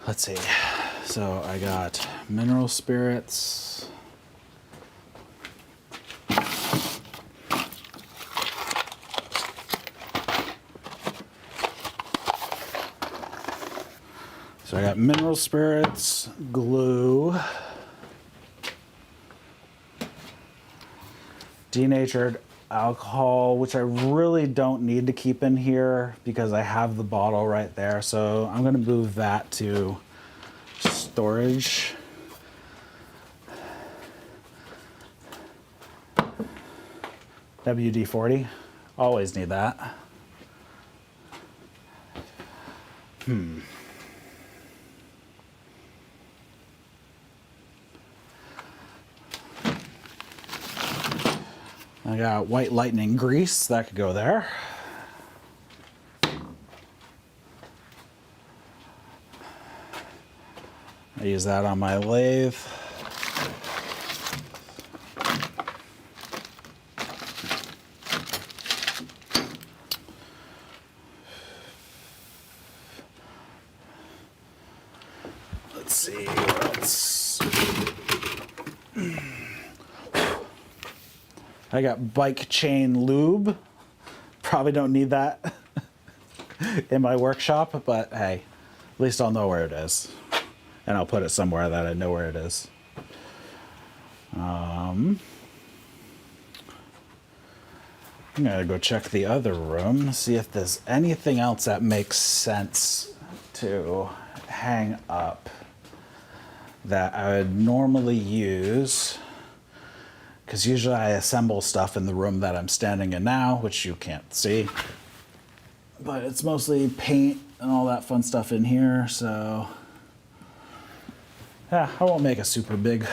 Let's see. So I got mineral spirits. So I got mineral spirits, glue, denatured alcohol, which I really don't need to keep in here because I have the bottle right there. So I'm going to move that to storage. WD-40, always need that. I got white lightning grease, that could go there. I use that on my lathe. Let's see what else. I got bike chain lube. Probably don't need that in my workshop, but hey, at least I'll know where it is. And I'll put it somewhere that I know where it is. I'm gonna go check the other room, see if there's anything else that makes sense to hang up that I would normally use. Because usually I assemble stuff in the room that I'm standing in now, which you can't see. But it's mostly paint and all that fun stuff in here, so yeah, I won't make a super big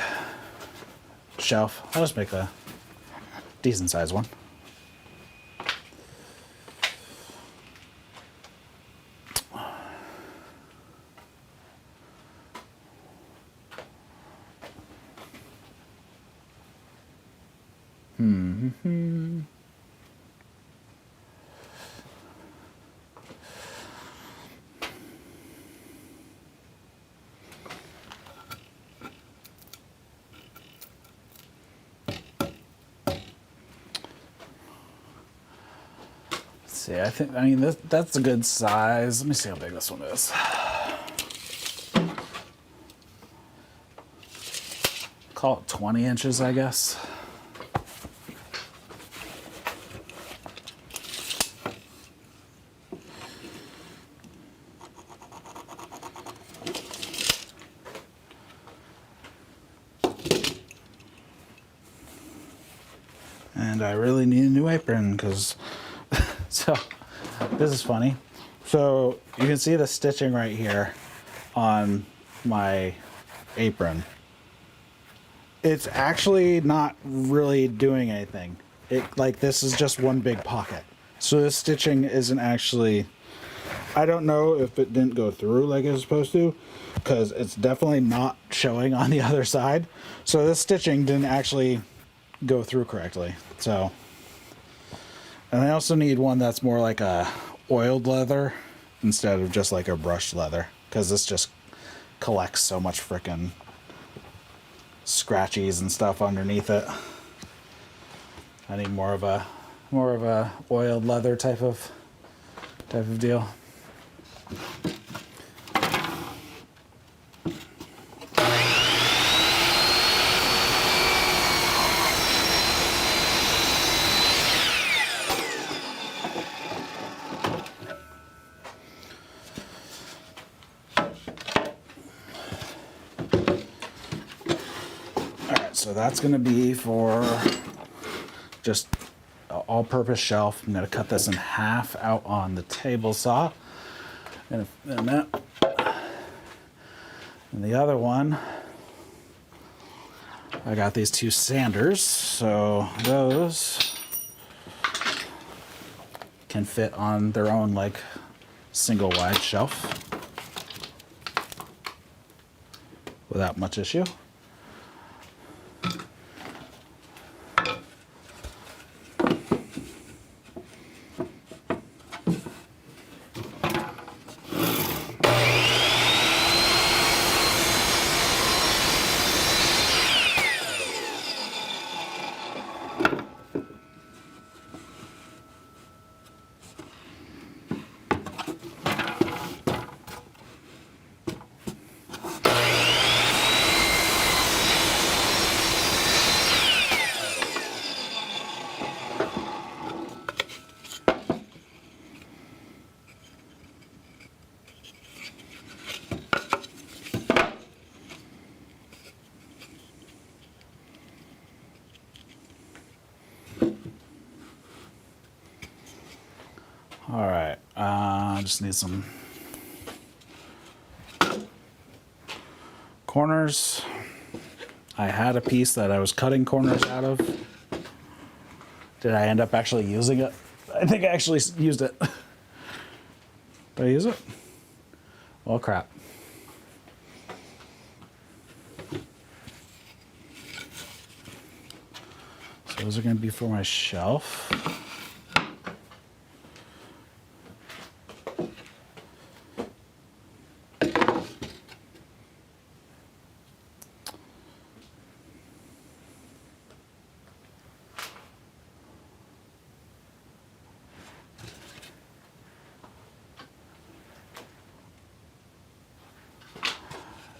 shelf. I'll just make a decent sized one. See, I mean, that's a good size. Let me see how big this one is. Call it 20 inches, I guess. And I really need a new apron because so this is funny. So you can see the stitching right here on my apron. It's actually not really doing anything. This is just one big pocket. So the stitching isn't actually, I don't know if it didn't go through like it was supposed to, because it's definitely not showing on the other side. So this stitching didn't actually go through correctly. So, and I also need one that's more like a oiled leather instead of just like a brushed leather, because this just collects so much frickin' scratchies and stuff underneath it. I need more of a oiled leather type of deal. So that's going to be for just an all-purpose shelf. I'm going to cut this in half out on the table saw. And the other one, I got these two sanders. So those can fit on their own like single wide shelf without much issue. All right, just need some corners. I had a piece that I was cutting corners out of. Did I end up actually using it? I think I actually used it. Did I use it? Well, crap. So those are going to be for my shelf.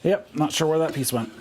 Yep, not sure where that piece went.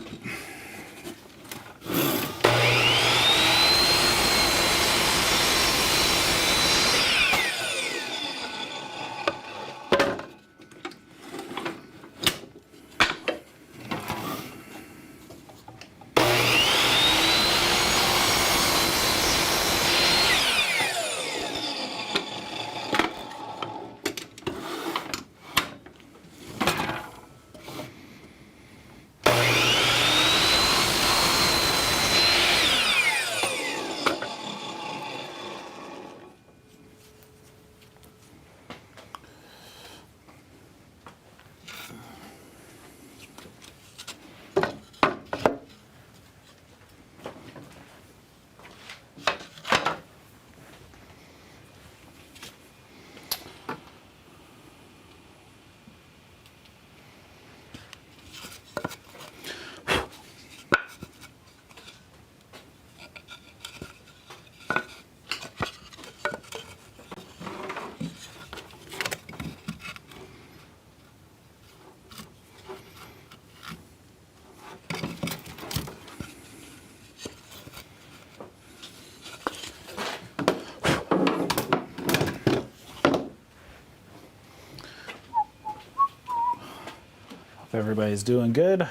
Hope everybody's doing good.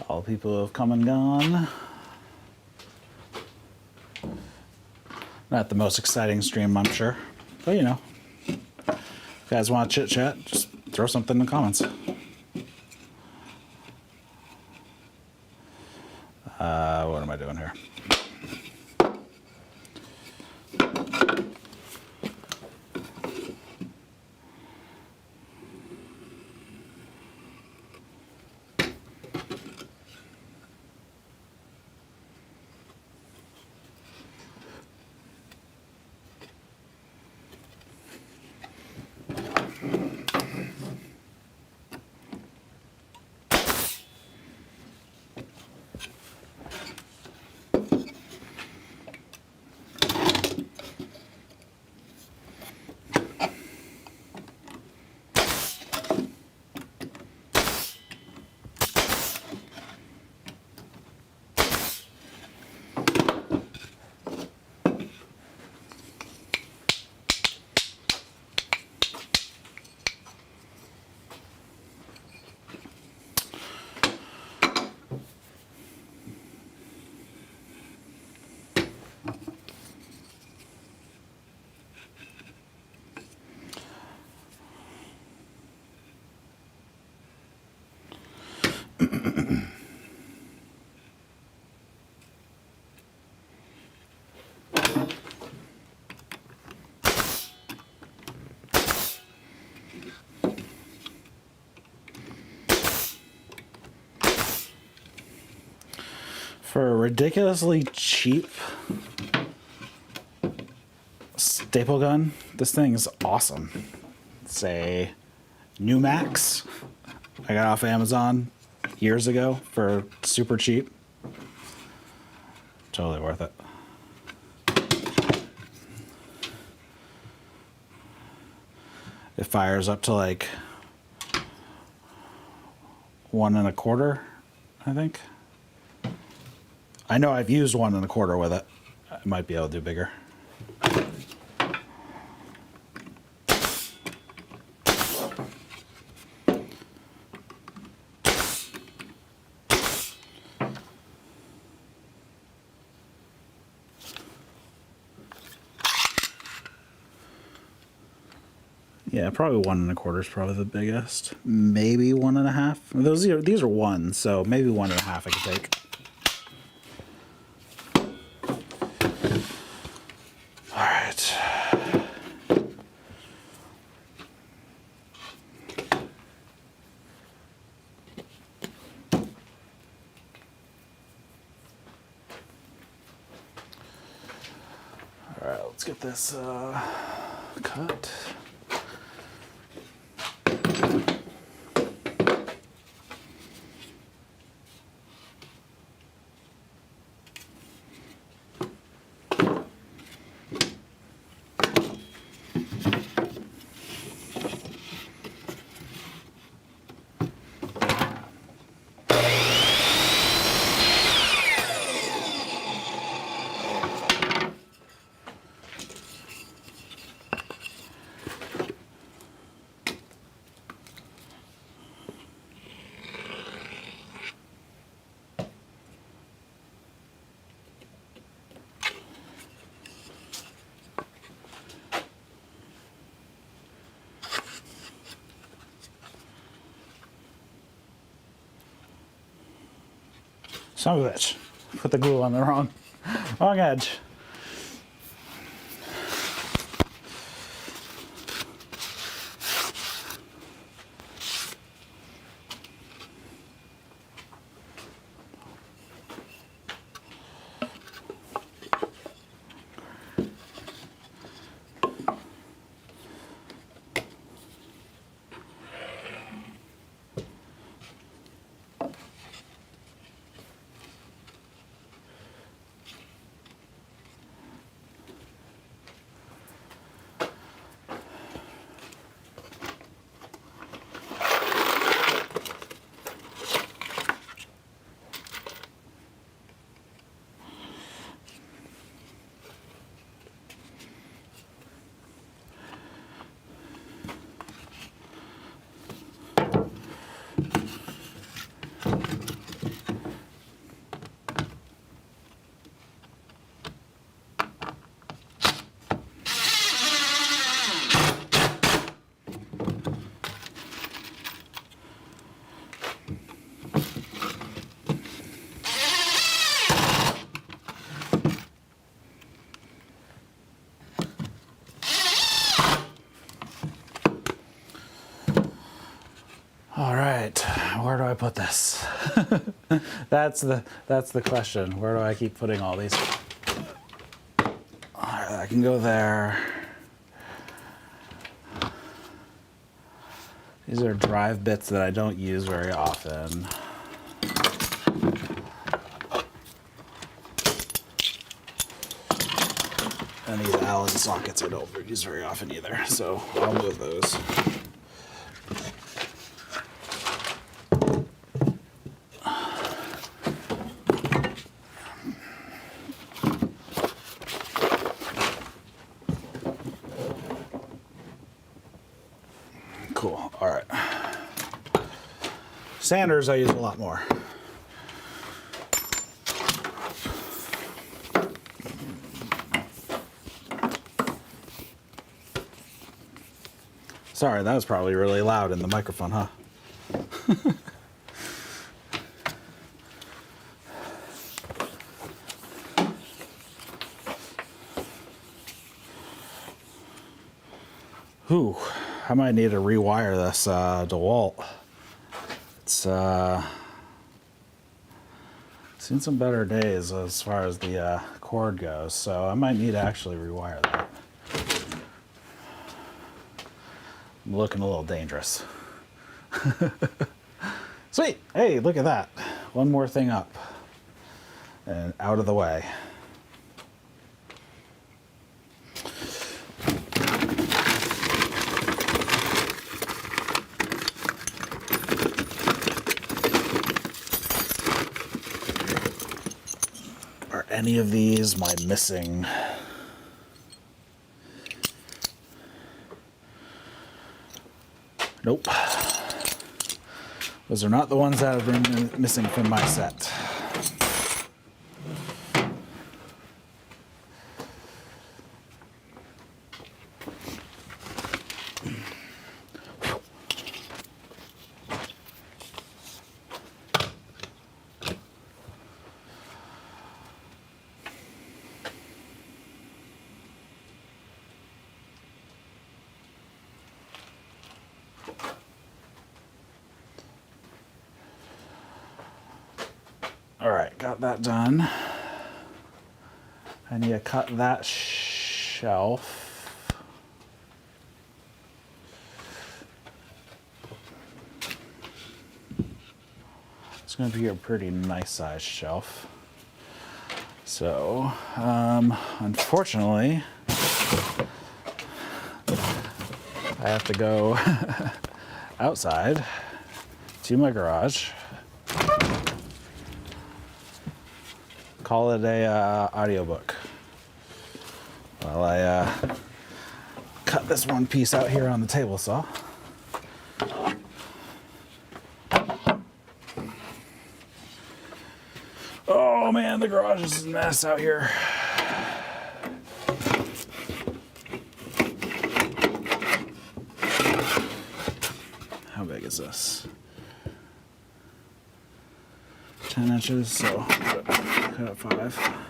All people have come and gone. Not the most exciting stream, I'm sure. But you know, if you guys want to chit chat, just throw something in the comments. What am I doing here? For a ridiculously cheap staple gun, this thing is awesome. It's a Numax. I got off Amazon years ago for super cheap. Totally worth it. It fires up to like 1.25, I think. I know I've used 1.25 with it. I might be able to do bigger. Yeah, probably 1 1/4 is probably the biggest. Maybe 1 1/2. These are ones, so maybe 1 1/2 I could take. All right. All right, let's get this cut. Son of a bitch. Put the glue on the wrong edge. All right, where do I put this? That's the question. Where do I keep putting all these? All right, I can go there. These are drive bits that I don't use very often. And these Allen sockets I don't use very often either, so I'll move those. Cool, all right. Sanders I use a lot more. Sorry, that was probably really loud in the microphone, huh? Whew, I might need to rewire this DeWalt. It's seen some better days as far as the cord goes, so I might need to actually rewire that. I'm looking a little dangerous. Sweet, hey, look at that. One more thing up and out of the way. Are any of these my missing? Nope. Those are not the ones that have been missing from my set. All right, got that done. I need to cut that shelf. It's going to be a pretty nice sized shelf. So, unfortunately, I have to go outside to my garage. Call it a audiobook while I cut this one piece out here on the table saw. Oh man, the garage is a mess out here. How big is this? 10 inches, so cut it 5.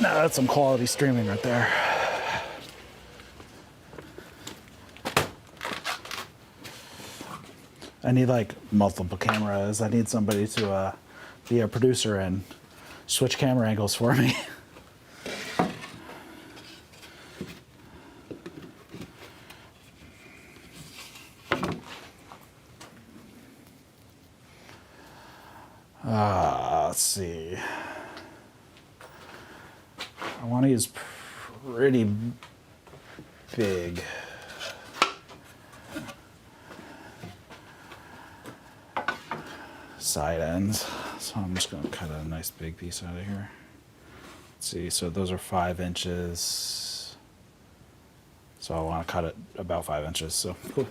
Now that's some quality streaming right there. I need like multiple cameras. I need somebody to be a producer and switch camera angles for me. Let's see. I want to use pretty big. Side ends. So I'm just going to cut a nice big piece out of here. Let's see, so those are 5 inches. So I want to cut it about 5 inches, so cool.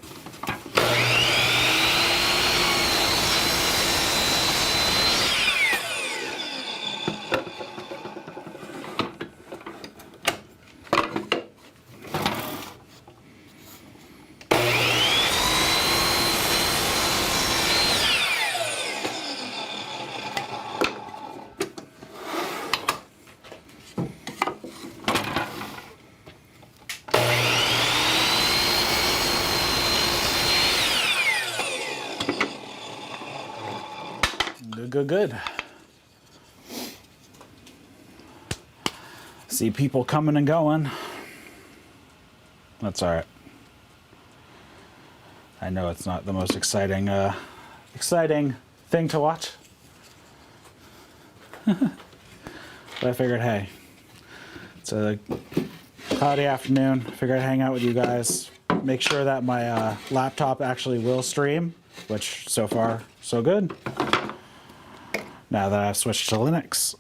Good. See people coming and going. That's all right. I know it's not the most exciting thing to watch. But I figured, hey, it's a cloudy afternoon. Figured I'd hang out with you guys. Make sure that my laptop actually will stream, which so far, so good. Now that I've switched to Linux.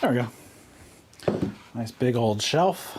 There we go. Nice big old shelf.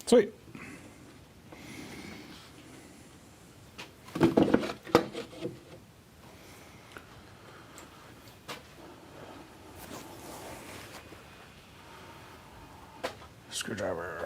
Sweet. Screwdriver.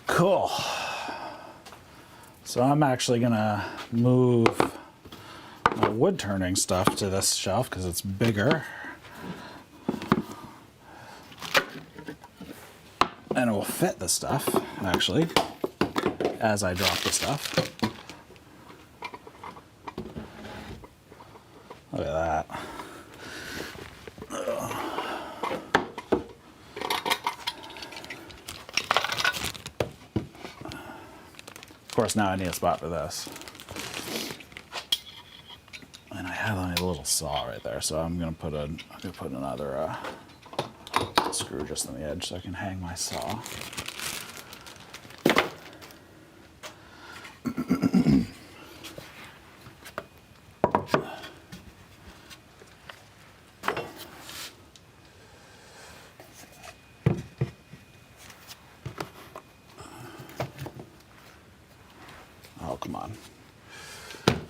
Cool. So I'm actually gonna move my wood turning stuff to this shelf because it's bigger. And it will fit the stuff, actually, as I drop the stuff. Look at that. Of course, now I need a spot for this. And I have only a little saw right there, so I'm gonna put another screw just on the edge so I can hang my saw. Oh, come on.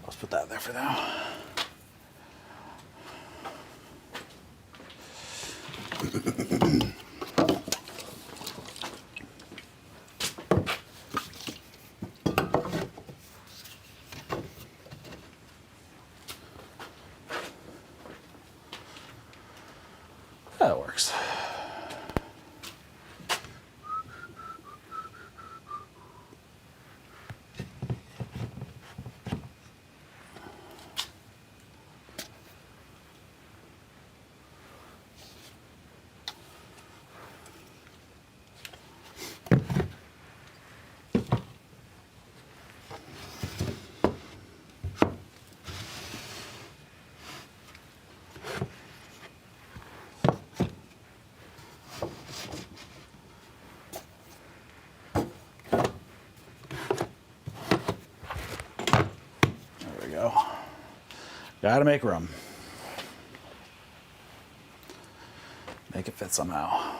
Let's put that there for now. That works. Gotta make room. Make it fit somehow.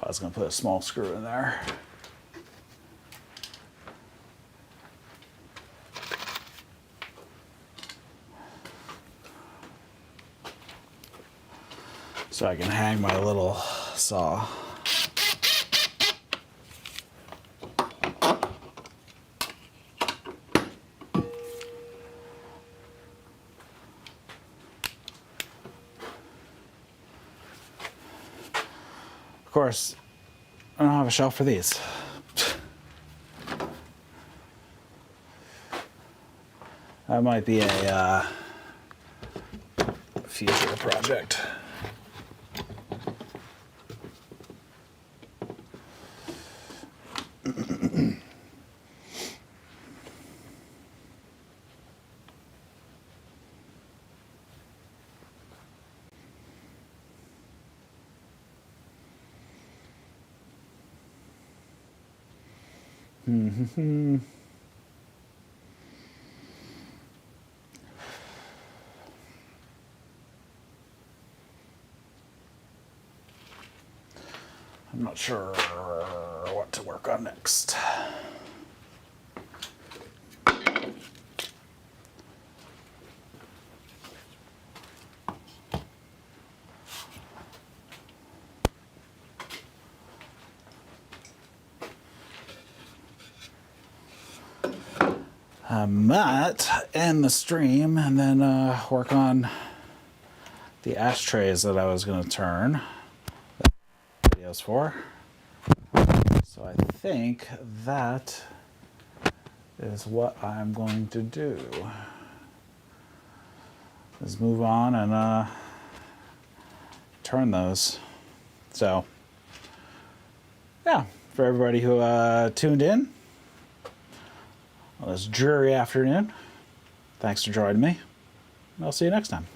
I was going to put a small screw in there. So I can hang my little saw. Of course, I don't have a shelf for these. That might be a future project. I'm not sure what to work on next. I might end the stream and then work on the ashtrays that I was going to turn videos for. So I think that is what I'm going to do. Is move on and turn those. So yeah, for everybody who tuned in on this dreary afternoon, thanks for joining me. I'll see you next time.